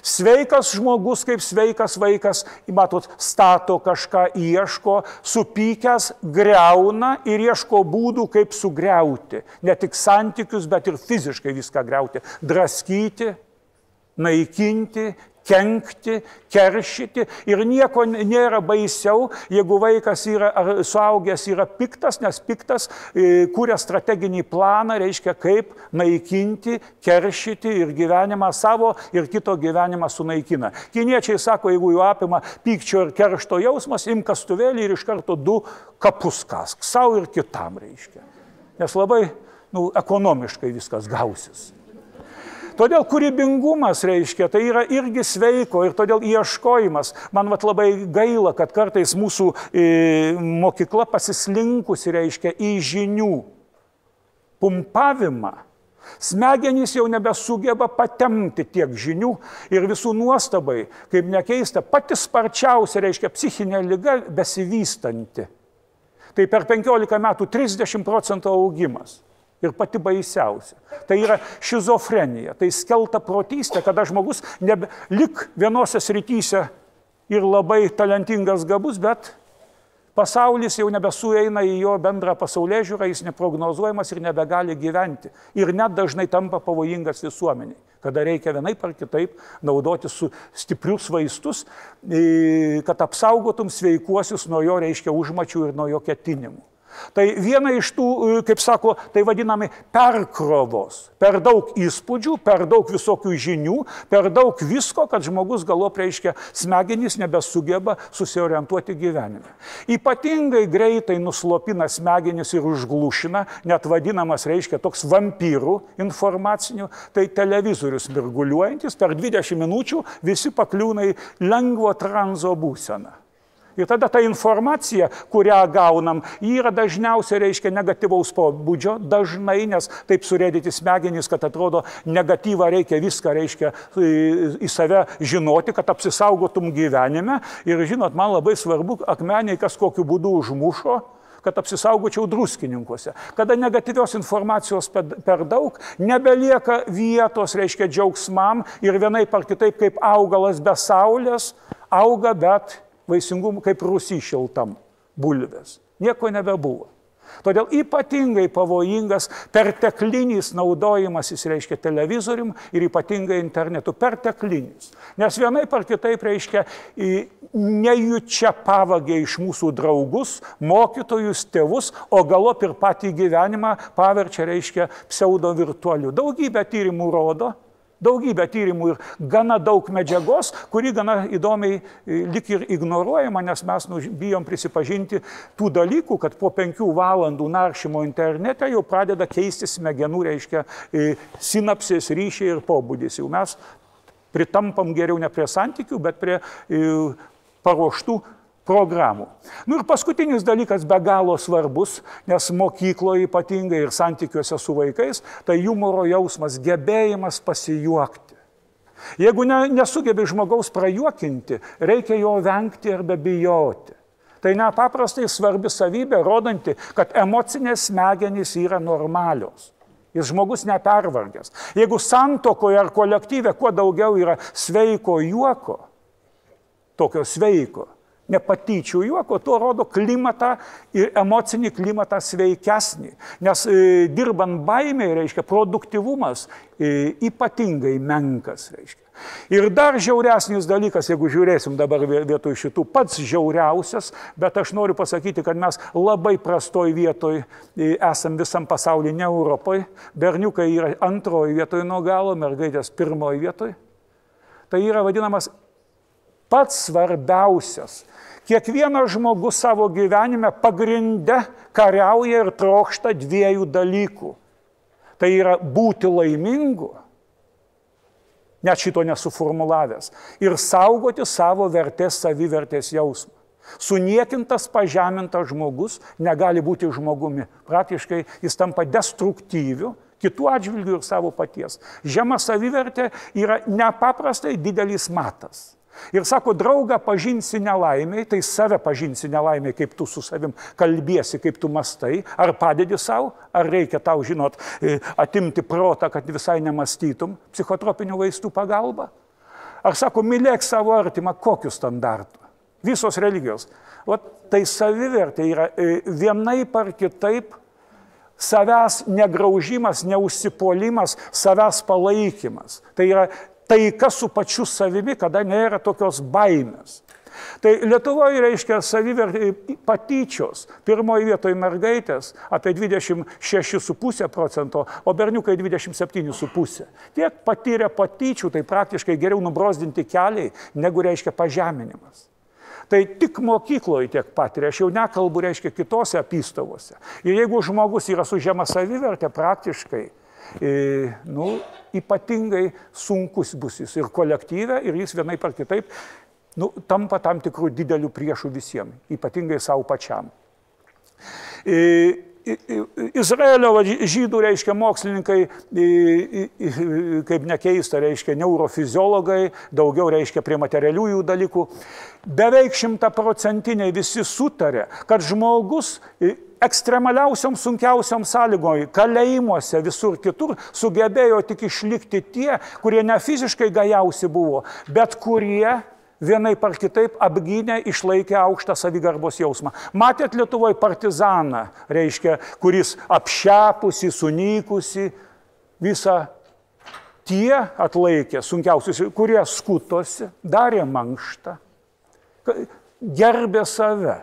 Speaker 1: Sveikas žmogus kaip sveikas vaikas, matot, stato kažką, ieško, supykęs, griauna ir ieško būdų, kaip sugriauti. Ne tik santykius, bet ir fiziškai viską griauti. Draskyti, naikinti, kenkti, keršyti ir nieko nėra baisiau, jeigu vaikas ar suaugęs yra piktas, nes piktas kuria strateginį planą, reiškia kaip naikinti, keršyti ir gyvenimą savo ir kito gyvenimą sunaikina. Kiniečiai sako, jeigu jų apima pykčio ir keršto jausmas, imk kastuvėlį ir iš karto 2 kapus kask, savo ir kitam, reiškia. Nes labai ekonomiškai viskas gausis. Todėl kūrybingumas, reiškia, tai yra irgi sveiko ir todėl ieškojimas. Man labai gaila, kad kartais mūsų mokykla pasislinkusi, reiškia, į žinių pumpavimą. Smegenys jau nebesugeba patempti tiek žinių ir visų nuostabai, kaip nekeista, pati sparčiausia, reiškia, psichinė liga besivystanti. Tai per 15 metų 30% augimas. Ir pati baisiausia. Tai yra šizofrenija, tai skelta protystė, kada žmogus lik vienose srityse ir labai talentingas gabus, bet pasaulis jau nebesueina į jo bendrą pasaulėžiūrą, jis neprognozuojamas ir nebegali gyventi. Ir net dažnai tampa pavojingas visuomeniai. kada reikia vienaip ar kitaip naudoti su stiprius vaistus, kad apsaugotum sveikuosius nuo jo, reiškia, užmačių ir nuo jo ketinimų. Tai viena iš tų, kaip sako, tai vadinami perkrovos. Per daug įspūdžių, per daug visokių žinių, per daug visko, kad žmogus galop, reiškia, smegenys nebesugeba susiorientuoti gyvenime. Ypatingai greitai nuslopina smegenis ir užglušina, net vadinamas, reiškia, toks vampyrų informacinių, tai televizorius mirguliuojantis, per 20 minučių visi pakliūna į lengvo tranzo būseną. Ir tada ta informacija, kurią gaunam, yra dažniausiai, reiškia, negatyvaus pobūdžio, dažnai, nes taip surėdyti smegenys, kad atrodo negatyvą reikia viską, reiškia, į save žinoti, kad apsisaugotum gyvenime. Ir žinot, man labai svarbu, akmeniai kas kokiu būdu užmušo, kad apsisaugočiau druskininkuose. Kada negatyvios informacijos per daug, nebelieka vietos, reiškia, džiaugsmam ir vienaip ar kitaip kaip augalas be saulės, auga, bet vaisingumų kaip rūsy šiltam bulvės. Nieko nebebuvo. Todėl ypatingai pavojingas perteklinis naudojimasis, reiškia, televizorium ir ypatingai internetu. Perteklinis. Nes vienaip ar kitaip, reiškia, nejučia pavagia iš mūsų draugus, mokytojus, tėvus, o galop ir patį gyvenimą paverčia, reiškia, pseudo virtualiu. Daugybė tyrimų rodo, daugybė tyrimų ir gana daug medžiagos, kuri gana įdomiai lik ir ignoruojama, nes mes bijom prisipažinti tų dalykų, kad po 5 valandų naršymo internete jau pradeda keisti smegenų, reiškia, sinapsės, ryšiai ir pobūdis. Jau mes pritampam geriau ne prie santykių, bet prie paruoštų programų. Nu ir paskutinis dalykas be galo svarbus, nes mokykloje ypatingai ir santykiuose su vaikais, tai humoro jausmas, gebėjimas pasijuokti. Jeigu nesugebi žmogaus prajuokinti, reikia jo vengti arba bijoti. Tai nepaprastai svarbi savybė, rodanti, kad emocinės smegenys yra normalios. Ir žmogus nepervargęs. Jeigu santuokoje ar kolektyve kuo daugiau yra sveiko juoko, tokio sveiko, nepatyčių juoko, tuo rodo klimatą ir emocinį klimatą sveikesnį. Nes dirbant baimėje, reiškia, produktyvumas ypatingai menkas, reiškia. Ir dar žiauresnis dalykas, jeigu žiūrėsim dabar vietoj šitų, pats žiauriausias, bet aš noriu pasakyti, kad mes labai prastoj vietoj esam visam pasaulyje, ne Europoje. Berniukai yra 2 vietoj nuo galo, mergaitės 1 vietoj. Tai yra vadinamas pats svarbiausias. Kiekvienas žmogus savo gyvenime pagrinde kariauja ir trokšta 2 dalykų. Tai yra būti laimingu, net šito nesuformulavęs, ir saugoti savo vertės, savivertės jausmą. Suniekintas, pažemintas žmogus negali būti žmogumi. Praktiškai jis tampa destruktyviu, kitų atžvilgių ir savo paties. Žema savivertė yra nepaprastai didelis matas. Ir sako, draugą pažinsi nelaimiai, tai save pažinsi nelaimiai, kaip tu su savim kalbiesi, kaip tu mastai, ar padedi savo, ar reikia tau, žinot, atimti protą, kad visai nemastytum psichotropinių vaistų pagalba. Ar sako, mylėk savo artimą, kokiu standartu. Visos religijos. O tai savivertė yra vienaip ar kitaip savęs negraužimas, neužsipuolimas, savęs palaikymas. Tai yra taika su pačiu savimi, kada nėra tokios baimės. Tai Lietuvoje, reiškia, savivertė patyčios. 1 vietoje mergaitės apie 26,5%, o berniukai 27,5%. Tiek patyrė patyčių, tai praktiškai geriau nubrozdinti keliai, negu, reiškia, pažeminimas. Tai tik mokykloje tiek patiria, aš jau nekalbu, reiškia, kitose apystavose. Ir jeigu žmogus yra su žema savivertė, praktiškai, ypatingai sunkus bus jis ir kolektyve, ir jis vienaip ar kitaip tampa tam tikrų didelių priešų visiems, ypatingai savo pačiam. Izraelio žydų, reiškia, mokslininkai, kaip nekeista, reiškia, neurofiziologai, daugiau, reiškia, prie materialiųjų dalykų, beveik 100% visi sutarė, kad žmogus ekstremaliausiom, sunkiausiom sąlygom, kalėjimuose, visur kitur, sugebėjo tik išlikti tie, kurie ne fiziškai gajausi buvo, bet kurie vienaip ar kitaip apgynė, išlaikė aukštą savigarbos jausmą. Matėt Lietuvoje partizaną, reiškia, kuris apšepusi, sunykusi, visą Tie atlaikė sunkiausius, kurie skutosi, darė mankštą, gerbė save.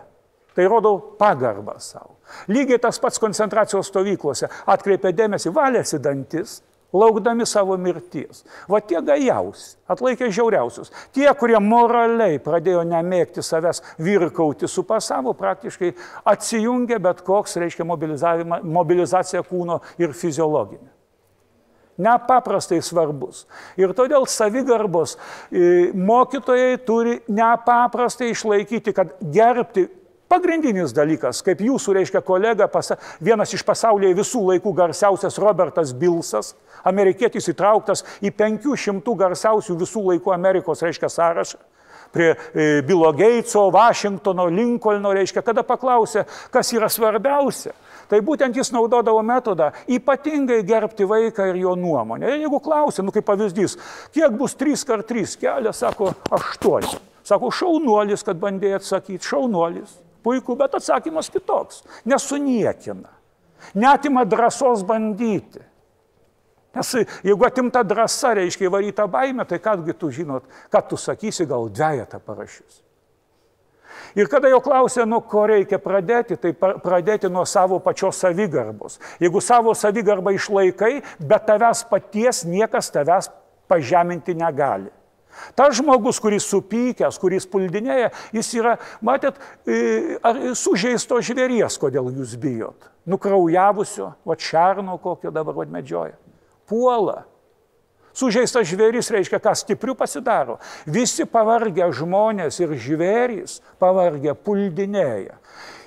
Speaker 1: Tai rodo pagarbą savo. Lygiai tas pats koncentracijos stovyklose atkreipė dėmesį, valėsi dantis, laukdami savo mirties. Va tie gajausi, atlaikė žiauriausius. Tie, kurie moraliai pradėjo nemėgti savęs, virkauti su pasavo, praktiškai atsijungė bet koks, reiškia, mobilizacija kūno ir fiziologinė. Nepaprastai svarbus. Ir todėl savigarbos mokytojai turi nepaprastai išlaikyti, kad gerbti pagrindinis dalykas, kaip jūsų, reiškia, kolega, vienas iš pasaulyje visų laikų garsiausias Robertas Billsas, amerikietis įtrauktas į 500 garsiausių visų laikų Amerikos, reiškia, sąrašą, prie Bilo Geitso, Vašingtono, Lincolno, reiškia, kada paklausė, kas yra svarbiausia. Tai būtent jis naudodavo metodą ypatingai gerbti vaiką ir jo nuomonę. Ir jeigu klausė, kaip pavyzdys, kiek bus 3x3 kelias, sako 8. Sako, šaunuolis, kad bandė atsakyti, šaunuolis. Puiku, bet atsakymas kitoks. Nesuniekina. Neatima drąsos bandyti. Nes jeigu atimta drąsa, reiškia įvaryta baimė, tai kadgi tu žinot, kad tu sakysi, gal dvejetą parašys. Ir kada jau klausė, nuo ko reikia pradėti, tai pradėti nuo savo pačios savigarbos. Jeigu savo savigarbą išlaikai, bet tavęs paties niekas tavęs pažeminti negali. Tas žmogus, kuris supykęs, kuris puldinėja, jis yra, matėt, sužeisto žvėries, kodėl jūs bijot. Nukraujavusio, šerno kokio dabar medžioja. Puola. Sužeistas žvėris reiškia, ką stiprių pasidaro. Visi pavargę žmonės ir žvėrys pavargę puldinėja.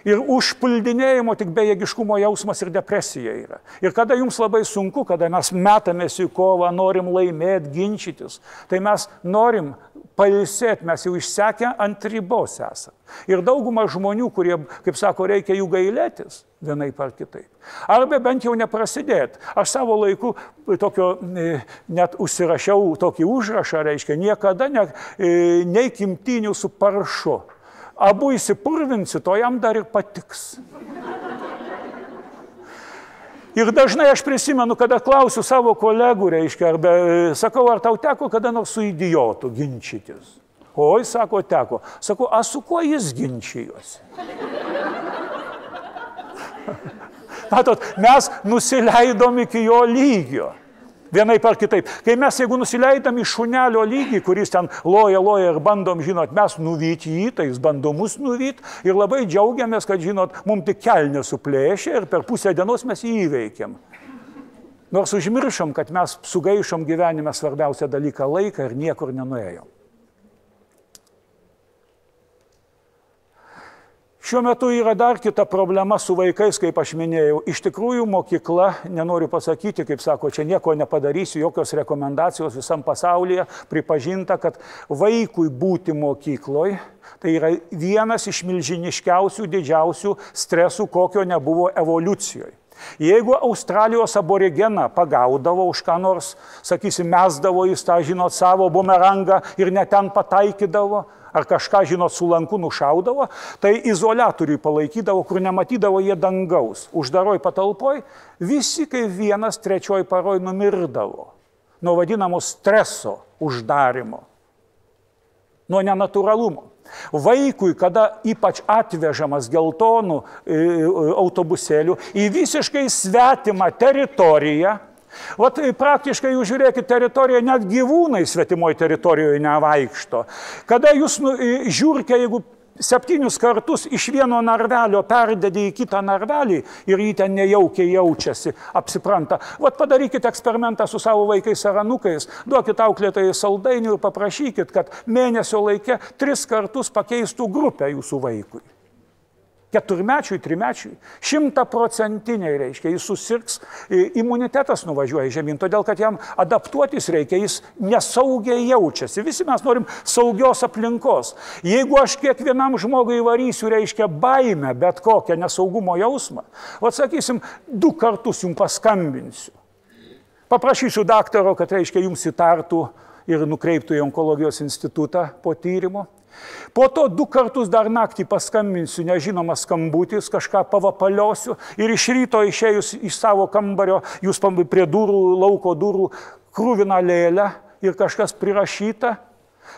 Speaker 1: Ir už puldinėjimo tik bejėgiškumo jausmas ir depresija yra. Ir kada jums labai sunku, kada mes metamės į kovą, norim laimėti, ginčytis, tai mes norim pailsėti, mes jau išsekę ant ribos esame. Ir dauguma žmonių, kurie, kaip sako, reikia jų gailėtis, vienaip ar kitaip. Arba bent jau neprasidėti. Aš savo laiku tokio, net užsirašiau tokį užrašą, reiškia, niekada neik imtynių su paršu. Abu įsipurvinsi, to jam dar ir patiks. Ir dažnai aš prisimenu, kada klausiu savo kolegų, reiškia, arba sakau, ar tau teko kada nors su idiotu ginčytis? Oi, sako, teko. Sakau, a su kuo jis ginčijosi? Matot, mes nusileidom iki jo lygio. Vienaip ar kitaip. Kai mes, jeigu nusileidam į šunelio lygį, kuris ten loja ir bandom, žinot, mes nuvyti jį, tai jis bando mus nuvyti ir labai džiaugiamės, kad, žinot, mums tik kelnė suplėšė ir per pusę dienos mes jį įveikėm. Nors užmiršom, kad mes sugaišom gyvenime svarbiausią dalyką laiką ir niekur nenuėjom. Šiuo metu yra dar kita problema su vaikais, kaip aš minėjau. Iš tikrųjų, mokykla, nenoriu pasakyti, kaip sako, čia nieko nepadarysiu, jokios rekomendacijos visam pasaulyje, pripažinta, kad vaikui būti mokykloje, tai yra vienas iš milžiniškiausių, didžiausių stresų, kokio nebuvo evoliucijoje. Jeigu Australijos aborigeną pagaudavo už ką nors, sakysim, mesdavo į tą, žinot, savo bumerangą ir net ten pataikydavo, ar kažką, žinot, su lanku nušaudavo, tai izoliatoriui palaikydavo, kur nematydavo jie dangaus. Uždaroj patalpoj visi kaip vienas trečioj paroj numirdavo. Nuo vadinamo streso uždarimo. Nuo nenatūralumo. Vaikui, kada ypač atvežamas geltonų autobusėlių į visiškai svetimą teritoriją, vat praktiškai jūs žiūrėkit teritoriją, net gyvūnai svetimoje teritorijoje nevaikšto. Kada jūs žiūrite, jeigu 7 kartus iš vieno narvelio perdedi į kitą narvelį ir jį ten nejaukiai jaučiasi, apsipranta. Vat padarykite eksperimentą su savo vaikais ar anūkais, duokit auklėtojai saldainių ir paprašykit, kad mėnesio laike 3 kartus pakeistų grupę jūsų vaikui. 4-mečiui, 3-mečiui, 100%, reiškia, jis susirgs, imunitetas nuvažiuoja žemyn, todėl kad jam adaptuotis reikia, jis nesaugiai jaučiasi. Visi mes norim saugios aplinkos. Jeigu aš kiekvienam žmogui įvarysiu, reiškia, baimę, bet kokią nesaugumo jausmą, atsakysim, 2 kartus jums paskambinsiu. Paprašysiu daktaro, kad, reiškia, jums įtartų ir nukreiptų į onkologijos institutą po tyrimo. Po to 2 kartus dar naktį paskambinsiu, nežinomas skambutis, kažką pavapaliosiu ir iš ryto išėjus iš savo kambario, jūs prie durų, lauko durų, krūviną lėlę ir kažkas prirašyta,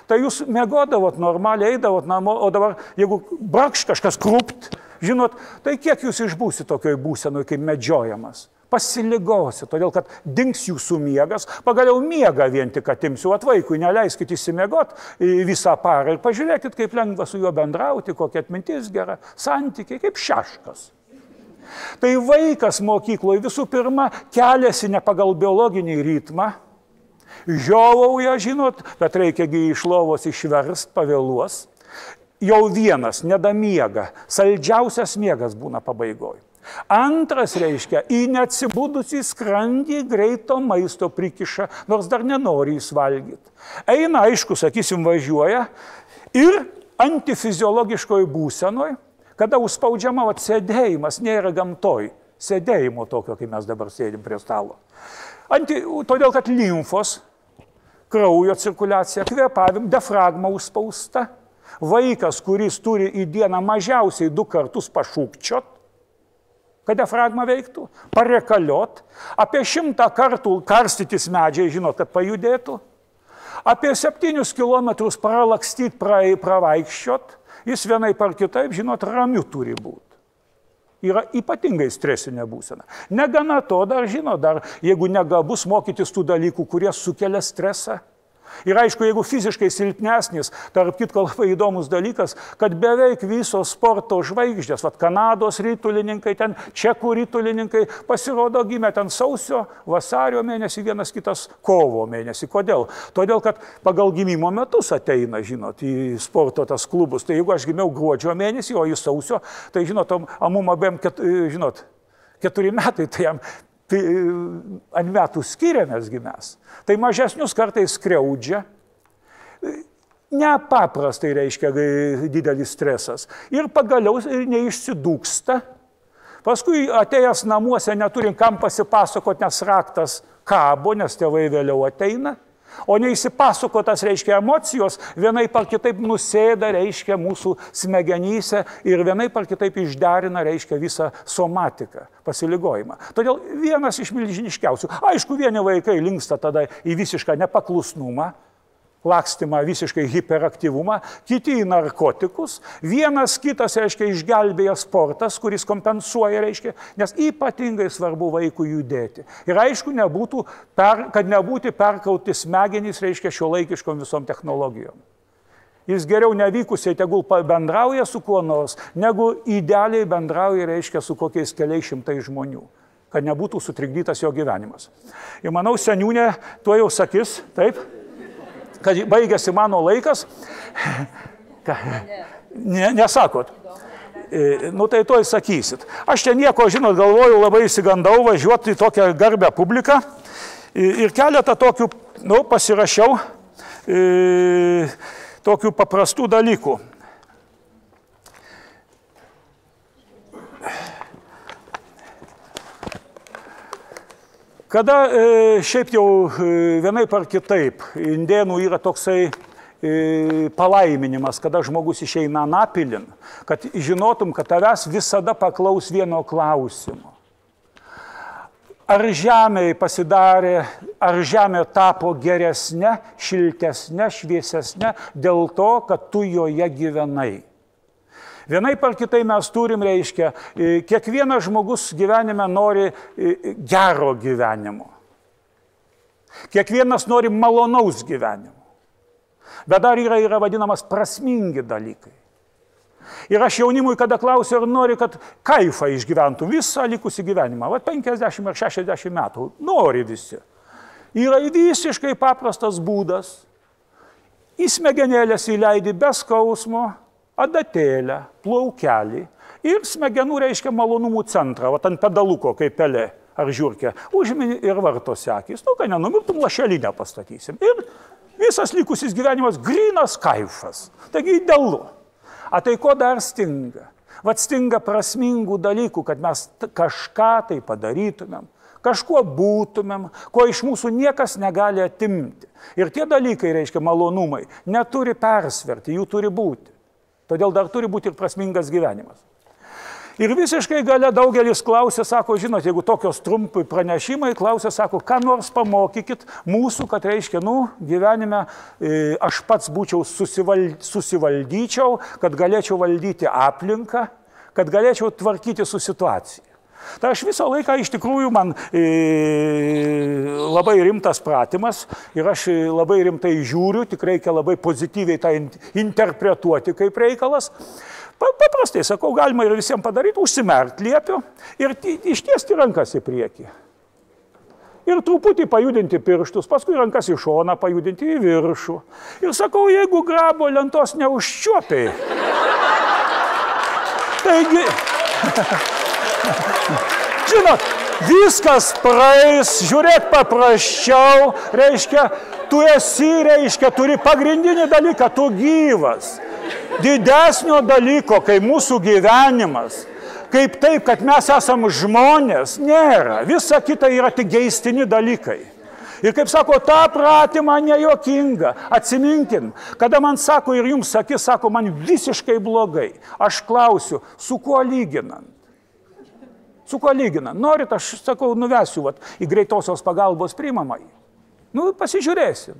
Speaker 1: tai jūs miegodavot normaliai, eidavot namo, o dabar, jeigu brakš kažkas krupt, žinot, tai kiek jūs išbūsi tokioj būsenoj, kaip medžiojamas? Pasiligosi, todėl kad dings jūsų miegas, pagaliau miega vien tik atimsiu, vaikui neleiskit įsimiegot visą parą ir pažiūrėkit, kaip lengva su juo bendrauti, kokia atmintis gera, santykiai, kaip šeškas. Tai vaikas mokykloje visų pirma keliasi ne pagal biologinį ritmą, žiovauja, žinot, bet reikiagi iš lovos išverst, pavėluos, jau vienas nedamiega, saldžiausias miegas būna pabaigoje. Antras reiškia, į neatsibudusį skrandį greito maisto prikiša, nors dar nenori jis valgyti. Eina, aišku, sakysim, važiuoja ir antifiziologiškoj būsenoj, kada užspaudžiama sėdėjimas, nėra gamtoj, sėdėjimo tokio, kai mes dabar sėdim prie stalo. Todėl, kad limfos, kraujo cirkuliacija, kvėpavim, diafragma užspausta, vaikas, kuris turi į dieną mažiausiai 2 kartus pašūkčiot, kad diafragma veiktų, parekaliot, apie 100 kartų karstytis medžiai, žinot, kad pajudėtų, apie 7 kilometrus pralakstyt, pravaikščiot, jis vienai par kitaip, žinot, ramiu turi būti. Yra ypatingai stresinė būsena. Negana to dar, žinot, dar, jeigu negabus mokytis tų dalykų, kurie sukelia stresą. Ir aišku, jeigu fiziškai silpnesnis, tarp kitko labai įdomus dalykas, kad beveik visos sporto žvaigždės, Kanados ritulininkai, ten čekų ritulininkai, pasirodo gimė ten sausio, vasario mėnesį, vienas kitas kovo mėnesį. Kodėl? Todėl, kad pagal gimimo metus ateina, žinot, į sporto tas klubus. Tai jeigu aš gimiau gruodžio mėnesį, o į sausio, tai žinot, mum abiem, žinot, 4 metai, tai jam ant metų skiriamės gimės. Tai mažesnius kartais skriaudžia, nepaprastai reiškia didelis stresas. Ir pagaliau neišsidūksta. Paskui atėjęs namuose neturim kam pasipasakoti, nes raktas kabo, nes tėvai vėliau ateina. O neįsipasakotas, reiškia, emocijos vienaip ar kitaip nusėda, reiškia, mūsų smegenyse ir vienaip ar kitaip išderina, reiškia, visą somatiką, pasiligojimą. Todėl vienas iš milžiniškiausių. Aišku, vieni vaikai linksta tada į visišką nepaklusnumą, lakstymą, visiškai hiperaktyvumą, kiti į narkotikus, vienas kitas, reiškia, išgelbėja sportas, kuris kompensuoja, reiškia, nes ypatingai svarbu vaikui judėti. Ir aišku, kad nebūti perkrauti smegenys, reiškia, šiuolaikiškom visom technologijom. Jis geriau nevykusiai tegul bendrauja su kuo nors, negu idealiai bendrauja, reiškia, su kokiais keliais šimtai žmonių, kad nebūtų sutrikdytas jo gyvenimas. Ir manau, seniūnė tuo jau sakys, taip? Kad baigėsi mano laikas, nesakot. Nu tai to sakysit. Aš čia nieko, žinot, galvoju, labai įsigandau važiuoti į tokią garbę publiką ir keletą tokių, pasirašiau tokių paprastų dalykų. Kada šiaip jau vienaip ar kitaip, indėnų yra toksai palaiminimas, kada žmogus išeina anapilin, kad žinotum, kad tavęs visada paklaus vieno klausimo. Ar žemė pasidarė, ar žemė tapo geresnė, šiltesnė, šviesesnė dėl to, kad tu joje gyvenai. Vienaip ar kitai mes turim, reiškia, kiekvienas žmogus gyvenime nori gero gyvenimo. Kiekvienas nori malonaus gyvenimo. Bet dar yra vadinamas prasmingi dalykai. Ir aš jaunimui, kada klausiu, ar nori, kad kaifą išgyventų visą likusį gyvenimą, 50 ar 60 metų, nori visi. Yra visiškai paprastas būdas. Į smegenėlės įleidi be skausmo, adatėlę, plaukelį ir smegenų, reiškia, malonumų centrą, ant pedaluko, kaip pelė ar žiurkė, užmini ir vartosi akis. Kad nenumirtum, lašelinę pastatysim. Ir visas likusis gyvenimas grynas kaifas. Taigi idealu. A tai ko dar stinga? Stinga prasmingų dalykų, kad mes kažką tai padarytumėm, kažkuo būtumėm, ko iš mūsų niekas negali atimti. Ir tie dalykai, reiškia, malonumai, neturi persverti, jų turi būti. Todėl dar turi būti ir prasmingas gyvenimas. Ir visiškai gale daugelis klausė, sako, žinot, jeigu tokios trumpai pranešimai, klausė, sako, ką nors pamokykit mūsų, kad reiškia, gyvenime aš pats būčiau susivaldyčiau, kad galėčiau valdyti aplinką, kad galėčiau tvarkyti su situacija. Tai aš visą laiką iš tikrųjų man labai rimtas pratimas ir aš labai rimtai žiūriu, tik reikia labai pozityviai tą interpretuoti kaip reikalas. Paprastai, sakau, galima ir visiems padaryti, užsimerkt liepiu ir ištiesti rankas į priekį. Ir truputį pajudinti pirštus, paskui rankas į šoną pajudinti į viršų. Ir sakau, jeigu grabo lentos neužčiuopiai. Taigi, žinot, viskas praeis, žiūrėk paprasčiau, reiškia, tu esi, reiškia, turi pagrindinį dalyką, tu gyvas. Didesnio dalyko, kai mūsų gyvenimas, kaip taip, kad mes esam žmonės, nėra. Visa kita yra tik geistini dalykai. Ir kaip sako, ta pratima nejuokinga. Atsiminkim, kada man sako ir jums sakys, sako, man visiškai blogai. Aš klausiu, su kuo lyginant? Su kuo lyginant? Norit, aš sakau, nuvesiu į greitosios pagalbos priimamąjį. Pasižiūrėsim.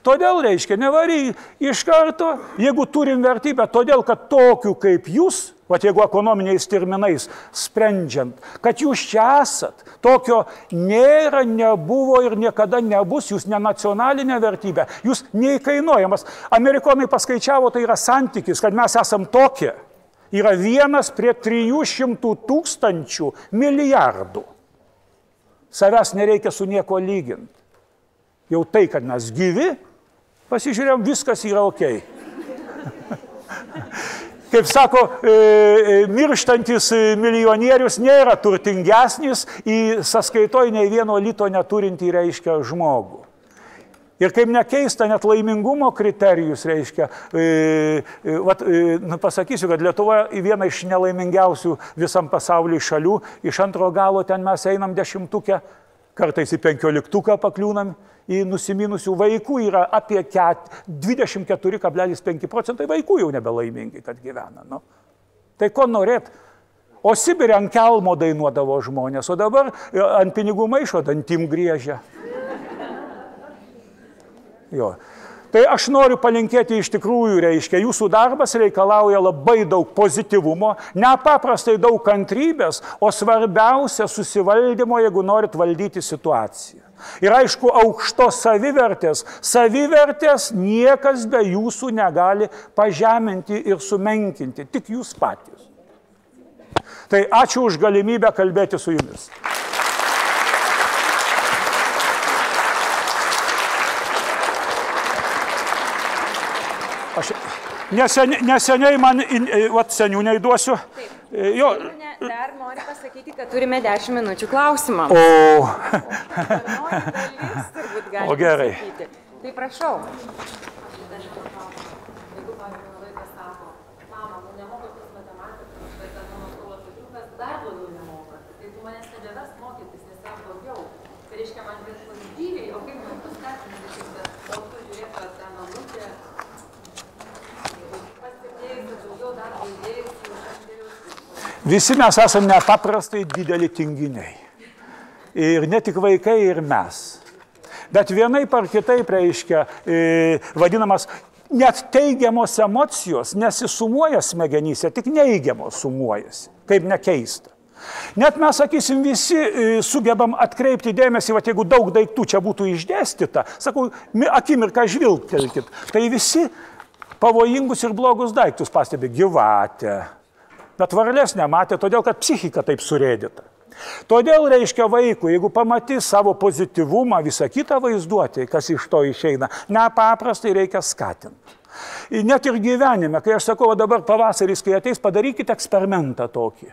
Speaker 1: Todėl reiškia, nevary iš karto, jeigu turim vertybę, todėl, kad tokių kaip jūs, jeigu ekonominiais terminais sprendžiant, kad jūs čia esat, tokio nėra, nebuvo ir niekada nebus, jūs ne nacionalinė vertybė, jūs neįkainuojamas. Amerikonai paskaičiavo, tai yra santykis, kad mes esam tokie, yra 1 prie 300 000 milijardų. Savęs nereikia su nieko lyginti. Jau tai, kad mes gyvi, pasižiūrėjom, viskas yra okei. Kaip sako, mirštantis milijonierius nėra turtingesnis į sąskaitoj nei 1 lito neturintį reiškia žmogų. Ir kaip nekeista, net laimingumo kriterijus reiškia, pasakysiu, kad Lietuva viena iš nelaimingiausių visam pasauliu šalių, iš antro galo ten mes einam 10-tuke, kartais į 15-tuką pakliūnam, į nusiminusių vaikų yra apie 24,5% vaikų jau nebelaimingi, kad gyvena. Tai ko norėt? O Sibire ant kelmo dainuodavo žmonės, o dabar ant pinigų maišo dantim griežia. Jo. Tai aš noriu palinkėti iš tikrųjų, reiškia, jūsų darbas reikalauja labai daug pozityvumo, nepaprastai daug kantrybės, o svarbiausia susivaldymo, jeigu norit valdyti situaciją. Ir aišku, aukštos savivertės niekas be jūsų negali pažeminti ir sumenkinti, tik jūs patys. Tai ačiū už galimybę kalbėti su jumis. Aš neseniai man, seniūniai duosiu. Jo.
Speaker 2: Dar noriu pasakyti, kad turime 10 minučių klausimams.
Speaker 1: O gerai.
Speaker 2: Tai prašau.
Speaker 3: Jeigu, pavyzdžiui, vaikas sako, mama, nemoka tos matematikos, vaikas mano skolos vaikiukas dar daugiau nemoka. Tai tu manęs nebevers mokytis, nes tam daugiau. Tai reiškia, man vis pozityviai, o kaip man paskatinti, kad o tu žiūrėk, kad ten namutė,
Speaker 1: visi mes esame nepaprastai dideli tinginiai. Ir ne tik vaikai, ir mes. Bet vienaip ar kitaip reiškia, vadinamas, net teigiamos emocijos nesisumuoja smegenyse, tik neigiamos sumuojasi, kaip nekeista. Net mes, sakysim, visi sugebam atkreipti dėmesį, jeigu daug daiktų čia būtų išdėstyta, sakau, akimirką žvilgtelkit, tai visi pavojingus ir blogus daiktus pastebi, gyvatę, bet varlės nematė, todėl kad psichika taip surėdyta. Todėl reiškia vaikų, jeigu pamatys savo pozityvumą, visą kitą vaizduotę, kas iš to išeina, nepaprastai reikia skatinti. Net ir gyvenime, kai aš sakau, dabar pavasaris, kai ateis, padarykite eksperimentą tokį.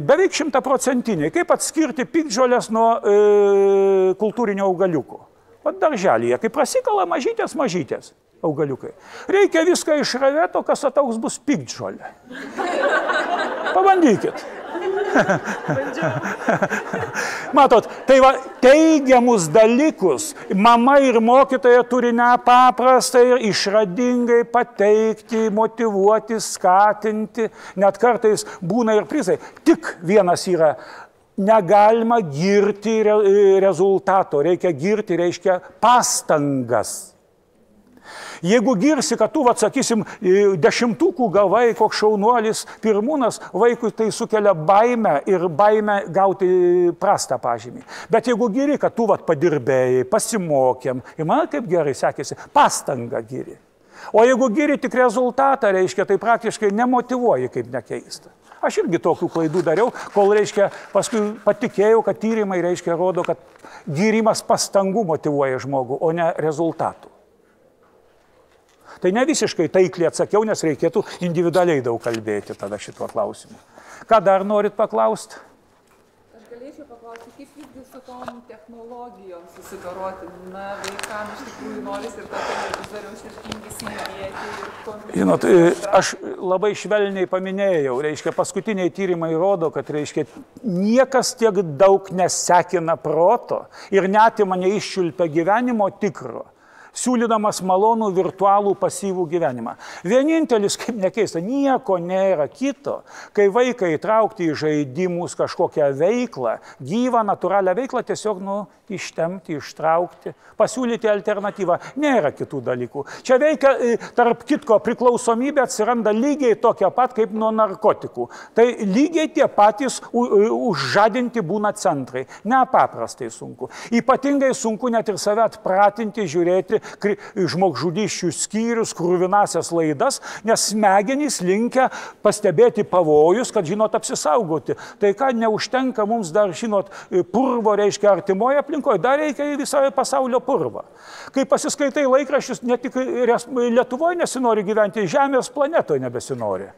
Speaker 1: Beveik 100%, kaip atskirti piktžolės nuo kultūrinio augaliuko. Darželyje, kai prasikala mažytės augaliukai. Reikia viską išravėti, o kas ataugs bus piktžolė. Pabandykit. Matot, tai va, teigiamus dalykus mama ir mokytoja turi nepaprastai ir išradingai pateikti, motyvuoti, skatinti, net kartais būna ir prizai. Tik vienas yra, negalima girti rezultato, reikia girti, reiškia pastangas. Jeigu girsi, kad tu, atsakysim, 10 gavai, koks šaunuolis, pirmūnas, vaikui tai sukelia baimę ir baimę gauti prastą pažymį. Bet jeigu giri, kad tu padirbėjai, pasimokėm, ir man kaip gerai sekėsi, pastanga giri. O jeigu giri tik rezultatą, reiškia, tai praktiškai nemotyvuoji, kaip nekeista. Aš irgi tokių klaidų dariau, kol, reiškia, paskui patikėjau, kad tyrimai, reiškia, rodo, kad gyrimas pastangų motyvuoja žmogų, o ne rezultatų. Tai ne visiškai taikliai atsakiau, nes reikėtų individualiai daug kalbėti tada šituo klausimu. Ką dar norit paklausti?
Speaker 3: Aš galėčiau paklausti, kaip visgi su tom technologijom susidoroti. Na, vaikam iš tikrųjų noris ir tą televizoriaus ir tingisi įdėti ir kompiuterį.
Speaker 1: Žinot, aš labai švelniai paminėjau, reiškia, paskutiniai tyrimai rodo, kad, reiškia, niekas tiek daug nesekina proto ir netima neiščiulpia gyvenimo tikro, siūlydamas malonų virtualų pasyvų gyvenimą. Vienintelis, kaip nekeista, nieko nėra kito, kai vaikai įtraukti į žaidimus kažkokią veiklą, gyvą, natūralią veiklą, tiesiog, ištemti, ištraukti, pasiūlyti alternatyvą. Nėra kitų dalykų. Čia veikia, tarp kitko, priklausomybė atsiranda lygiai tokia pat kaip nuo narkotikų. Tai lygiai tie patys užžadinti būna centrai. Nepaprastai sunku. Ypatingai sunku net ir save atpratinti, žiūrėti žmogžudysčių skyrius, krūvinasias laidas, nes smegenys linkia pastebėti pavojus, kad, žinot, apsisaugoti. Tai ką, neužtenka mums dar, žinot, purvo, reiškia, artimoje aplinkoje, dar reikia į visą pasaulio purvą. Kai pasiskaitai laikraščius, ne tik Lietuvoje nesinori gyventi, Žemės planetoje nebesinori.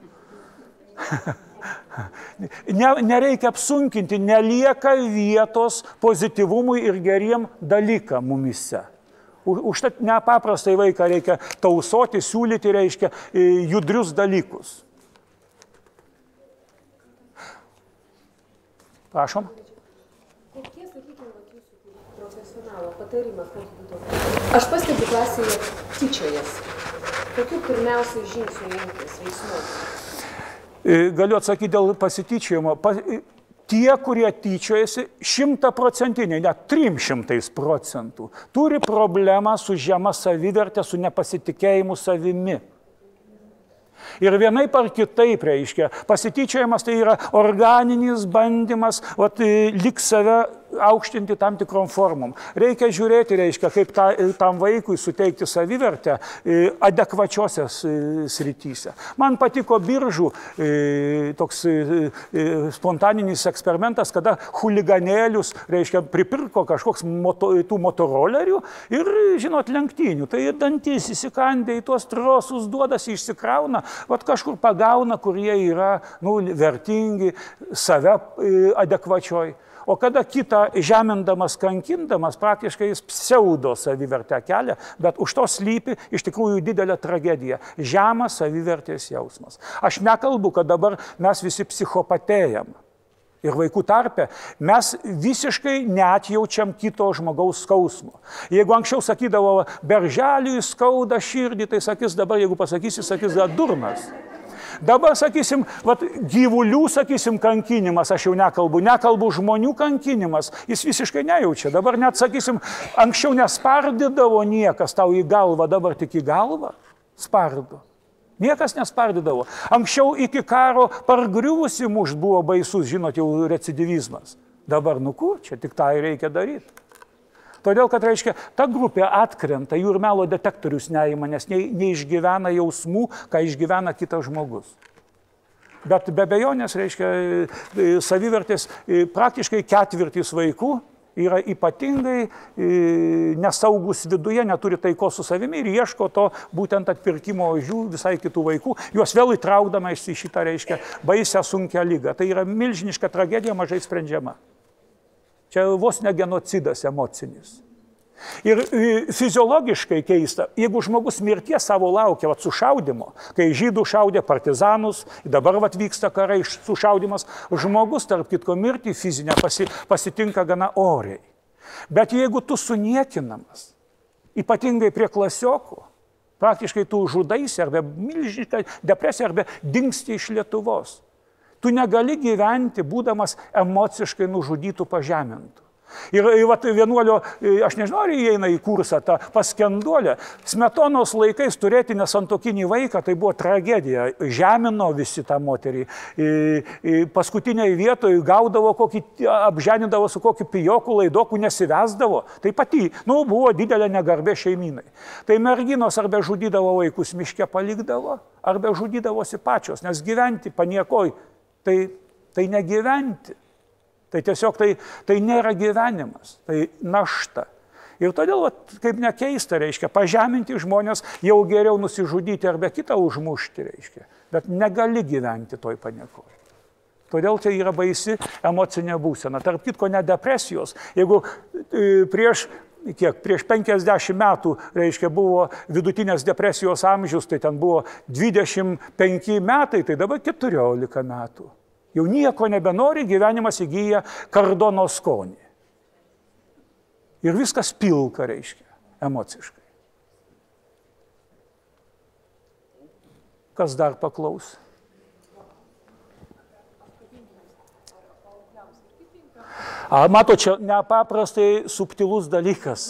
Speaker 1: Nereikia apsunkinti, nelieka vietos pozityvumui ir geriem dalykam mumise. Užtat nepaprastai vaiką reikia tausoti, siūlyti, reiškia, judrius dalykus. Prašom.
Speaker 2: Kokie, sakykime, jūsų profesionalo patarimas, koks būtų? Aš pastebiu klasėje tyčiojasi. Kokių pirmiausiai žingsnių imtis veiksmų?
Speaker 1: Galiu atsakyti dėl pasityčiojimo. Tie, kurie tyčiojasi, 100%, net 300%, turi problemą su žema savivertė, su nepasitikėjimu savimi. Ir vienaip ar kitaip, reiškia, pasityčiojimas tai yra organinis bandymas, lyg save aukštinti tam tikrom formom. Reikia žiūrėti, reiškia, kaip tam vaikui suteikti savivertę adekvačiose srityse. Man patiko Biržų toks spontaninis eksperimentas, kada huliganėlius, reiškia, pripirko kažkoks tų motorolerių ir, žinot, lenktynių. Tai dantys įsikandė į tuos trosus, duodasi, išsikrauna, kažkur pagauna, kurie yra vertingi, save adekvačioj. O kada kitą žemindamas, kankindamas, praktiškai jis pseudo savivertę kelia, bet už to slypi iš tikrųjų didelė tragedija. Žemas savivertės jausmas. Aš nekalbu, kad dabar mes visi psichopatėjam. Ir vaikų tarpe mes visiškai neatjaučiam kito žmogaus skausmo. Jeigu anksčiau sakydavo, berželiui skauda širdį, tai sakys dabar, jeigu pasakysi, sakys, durnas. Dabar, sakysim, gyvulių, sakysim, kankinimas, aš jau nekalbu žmonių kankinimas, jis visiškai nejaučia. Dabar net, sakysim, anksčiau nespardydavo niekas tau į galvą, dabar tik į galvą spardo. Niekas nespardydavo. Anksčiau iki karo pargriuvusi mušt buvo baisus, žinot, jau recidivizmas. Dabar, kur, čia tik tą reikia daryti. Todėl, kad, reiškia, ta grupė atkrenta, jų ir melo detektorius neima, nes neišgyvena jausmų, ką išgyvena kitas žmogus. Bet be abejonės, reiškia, savivertės praktiškai 1/4 vaikų yra ypatingai nesaugus viduje, neturi taikos su savimi ir ieško to būtent atpirkimo ožių visai kitų vaikų, juos vėl įtraukdama į šitą, reiškia, baisią sunkią ligą. Tai yra milžiniška tragedija, mažai sprendžiama. Čia vos ne genocidas emocinis. Ir fiziologiškai keista, jeigu žmogus mirties savo laukia sušaudimo, kai žydų šaudė partizanus, dabar vyksta karai sušaudimas, žmogus, tarp kitko, mirtį fizinę pasitinka gana oriai. Bet jeigu tu suniekinamas, ypatingai prie klasiokų, praktiškai tu žudaisi arba milžiniška depresija arba dingsti iš Lietuvos. Tu negali gyventi, būdamas emociškai nužudytų, pažemintų. Ir vienuolio, aš nežinau, ar įeina į kursą, ta paskenduolė. Smetonos laikais turėti nesantuokinį vaiką, tai buvo tragedija. Žemino visi tą moterį. Paskutiniai vietoje gaudavo apženindavo su kokiu pijoku, laidoku, nesivesdavo. Tai pati, buvo didelė negarbė šeimynai. Tai merginos arba žudydavo vaikus miške palikdavo, arba žudydavosi pačios, nes gyventi paniekoj, tai negyventi. Tai tiesiog tai nėra gyvenimas, tai našta. Ir todėl, kaip nekeista, reiškia, pažeminti žmonės jau geriau nusižudyti arba kitą užmušti, reiškia. Bet negali gyventi toj paniekoje. Todėl tai yra baisi emocinė būsena. Tarp kitko, ne depresijos. Jeigu prieš 50 metų, reiškia, buvo vidutinės depresijos amžius, tai ten buvo 25 metai, tai dabar 14 metų. Jau nieko nebenori, gyvenimas įgyja kardono skonį. Ir viskas pilka, reiškia, emociškai. Kas dar paklaus? Mato, čia nepaprastai subtilus dalykas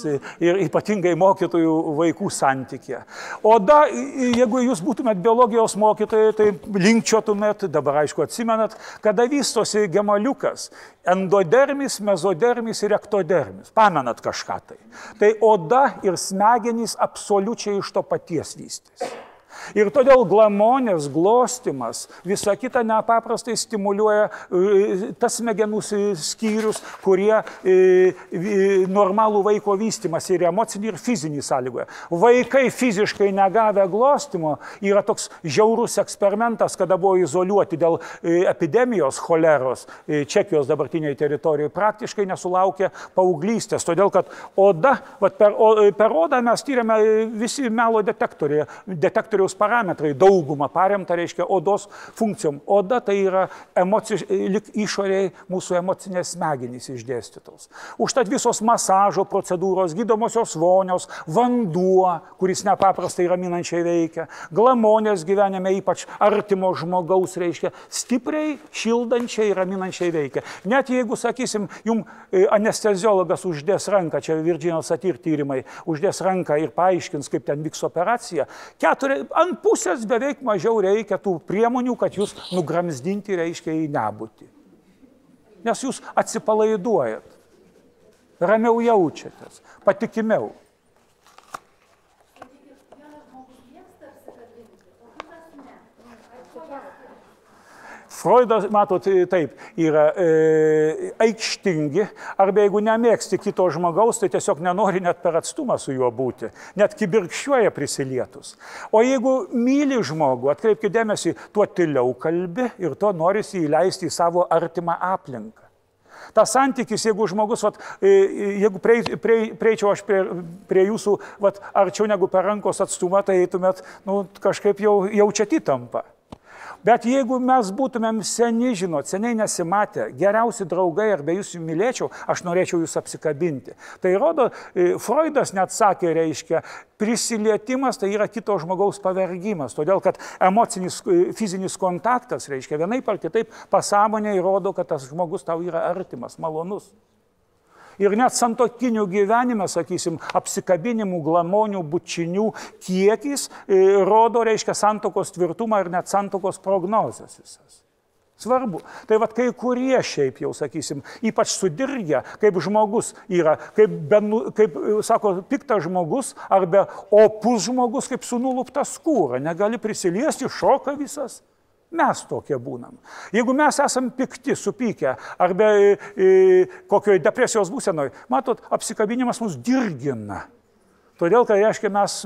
Speaker 1: ir ypatingai mokytojų vaikų santykė. Oda, jeigu jūs būtumėt biologijos mokytojai, tai linkčiotumėt, dabar aišku atsimenat, kada vystosi gemaliukas, endodermis, mezodermis ir ektodermis. Pamenat kažką tai. Tai oda ir smegenys absoliučiai iš to paties vystėsi. Ir todėl glamonės, glostimas, visa kita nepaprastai stimuliuoja tas smegenų skyrius, kurie normalų vaiko vystimas ir emocinį, ir fizinį sąlygoja. Vaikai fiziškai negavę glostimo yra toks žiaurus eksperimentas, kada buvo izoliuoti dėl epidemijos choleros Čekijos dabartiniai teritorijoje, praktiškai nesulaukė paauglystės, todėl kad oda, per odą mes tyrėme visi melo detektoriaus parametrai, daugumą paremta, reiškia, odos funkcijom. Oda tai yra išoriai mūsų emocinės smegenys išdėstytos. Užtat visos masažo procedūros, gydomosios vonios, vanduo, kuris nepaprastai raminančiai veikia, glamonės gyvenime, ypač artimo žmogaus, reiškia, stipriai šildančiai, raminančiai veikia. Net jeigu, sakysim, jums anesteziologas uždės ranką, čia Virginijos Satir tyrimai, uždės ranką ir paaiškins, kaip ten vyks operacija, ant pusės beveik mažiau reikia tų priemonių, kad jūs nugramzdinti, reiškia, į nebūtį. Nes jūs atsipalaiduojat, ramiau jaučiatės, patikimiau. Freudas, matot, taip, yra aikštingi, arba jeigu nemėgsti kito žmogaus, tai tiesiog nenori net per atstumą su juo būti, net kibirkščiuoja prisilietus. O jeigu myli žmogų, atkreipkite dėmesį, tuo tyliau kalbi ir to norisi įleisti į savo artimą aplinką. Tas santykis, jeigu žmogus, jeigu prieičiau aš prie jūsų arčiau negu per rankos atstumą, tai eitumėt, kažkaip jau čia įtampa. Bet jeigu mes būtumėm seni, seniai nesimatę, geriausi draugai, arba jūs mylėčiau, aš norėčiau jūs apsikabinti. Tai rodo, Freudas net sakė, reiškia, prisilietimas tai yra kito žmogaus pavergimas, todėl kad emocinis, fizinis kontaktas, reiškia, vienaip ar kitaip pasąmonėje rodo, kad tas žmogus tau yra artimas, malonus. Ir net santuokinių gyvenime, sakysim, apsikabinimų, glamonių, bučinių kiekis rodo, reiškia, santuokos tvirtumą ir net santuokos prognozes visas. Svarbu. Tai kai kurie šiaip jau, sakysim, ypač sudirgę, kaip žmogus yra, kaip sako, piktas žmogus, arba opus žmogus, kaip sunulupta skūra, negali prisiliesti, šoka visas. Mes tokie būnam. Jeigu mes esam pikti, supykę, arba kokioje depresijos būsenoje, matot, apsikabinimas mus dirgina. Todėl, kad reiškia, mes,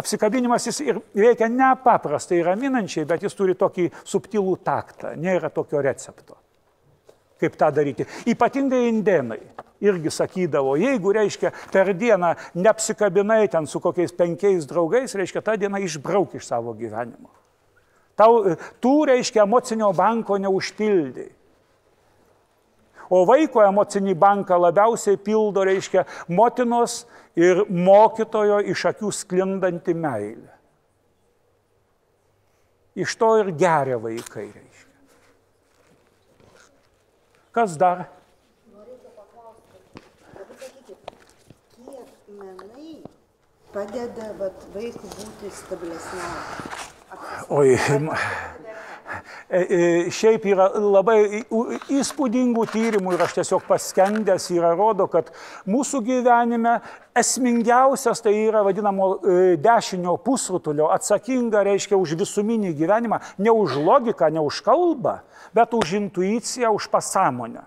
Speaker 1: apsikabinimas jis ir veikia nepaprastai raminančiai, bet jis turi tokį subtilų taktą, nėra tokio recepto. kaip tą daryti. Ypatingai indėnai irgi sakydavo, jeigu, reiškia, per dieną neapsikabinai ten su kokiais 5 draugais, reiškia, tą dieną išbrauk iš savo gyvenimo. Tu, reiškia, emocinio banko neužpildai. O vaiko emocinį banką labiausiai pildo, reiškia, motinos ir mokytojo iš akių sklindanti meilė. Iš to ir geria vaikai, reiškia. Kas dar?
Speaker 4: Norėčiau paklausti, sakykit, kiek menai padeda vaikui būti stabilesniam?
Speaker 1: Oi, šiaip yra labai įspūdingų tyrimų ir aš tiesiog paskendęs yra rodo, kad mūsų gyvenime esmingiausias tai yra vadinamo dešinio pusrutulio atsakinga, reiškia, už visuminį gyvenimą, ne už logiką, ne už kalbą, bet už intuiciją, už pasąmonę,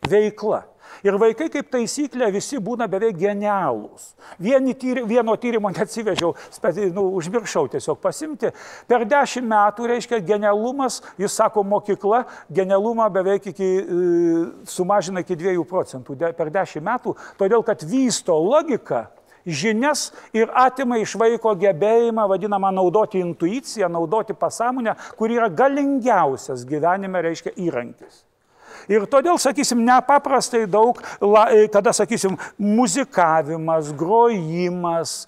Speaker 1: veiklą. Ir vaikai, kaip taisyklė, visi būna beveik genialūs. Vieno tyrimo neatsivežiau, užmiršau tiesiog pasimti. Per 10 metų, reiškia, genialumas, jis sako, mokykla, genialumą beveik sumažina iki 2% per 10 metų, todėl kad vysto logiką, žinias ir atima iš vaiko gebėjimą, vadinamą, naudoti intuiciją, naudoti pasąmonę, kur yra galingiausias gyvenime, reiškia, įrankis. Ir todėl, sakysim, nepaprastai daug, kada, sakysim, muzikavimas, grojimas,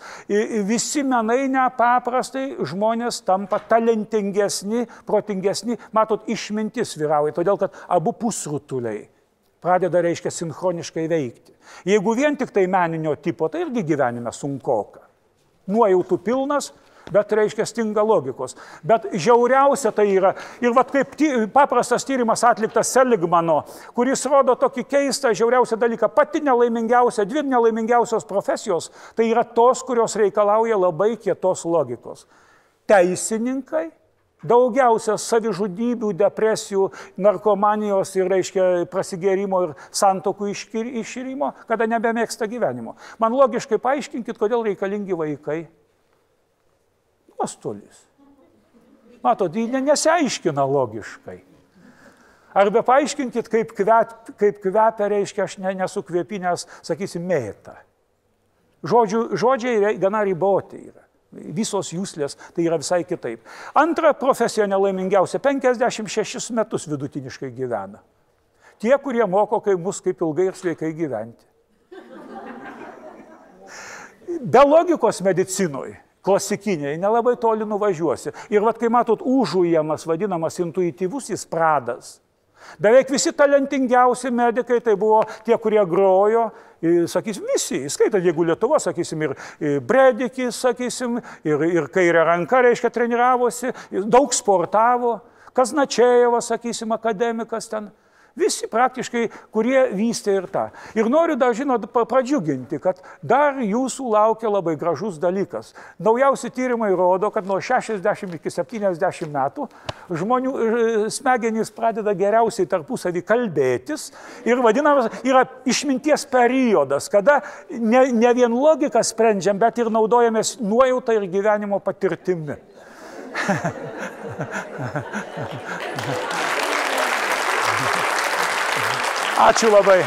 Speaker 1: visi menai nepaprastai žmonės tampa talentingesni, protingesni, matot, išmintis vyrauja, todėl kad abu pusrutuliai pradeda, reiškia, sinchroniškai veikti. Jeigu vien tik tai meninio tipo, tai irgi gyvenime sunkoka. Nuojautų pilnas, bet, reiškia, stinga logikos. Bet žiauriausia tai yra, ir vat kaip paprastas tyrimas atliktas Seligmano, kuris rodo tokį keistą, žiauriausią dalyką, pati nelaimingiausia, 2 nelaimingiausios profesijos, tai yra tos, kurios reikalauja labai kietos logikos. Teisininkai, daugiausia savižudybių, depresijų, narkomanijos ir, reiškia, prasigėrimo ir santokų iširimo, kada nebemėgsta gyvenimo. Man logiškai paaiškinkit, kodėl reikalingi vaikai. Nuostolis. Matot, nesiaiškina logiškai. Arba paaiškinkit, kaip kvepia, reiškia, aš nesu kvėpinęs, sakysim, mėta. Žodžiai gana riboti yra. Visos jūslės, tai yra visai kitaip. Antra profesija nelaimingiausia, 56 metus vidutiniškai gyvena. Tie, kurie moko mus kaip ilgai ir sveikai gyventi. Be logikos medicinoje, klasikiniai, nelabai toli nuvažiuosi. Ir vat, kai matot, užujamas, vadinamas intuityvusis pradas. Beveik visi talentingiausi medikai tai buvo tie, kurie grojo, sakysim, visi, skaitant, jeigu Lietuva, sakysim, ir Bredikis, sakysim, ir kairė ranka, reiškia, treniravosi, daug sportavo, Kaznačejevas, sakysim, akademikas ten. Visi praktiškai, kurie vystė ir tą. Ir noriu dar, žinot, pradžiuginti, kad dar jūsų laukia labai gražus dalykas. Naujausi tyrimai rodo, kad nuo 60 iki 70 metų žmonių smegenys pradeda geriausiai tarpusavį kalbėtis ir vadinamas yra išminties periodas, kada ne vien logiką sprendžiam, bet ir naudojamės nuojautą ir gyvenimo patirtimi. Ačiū labai.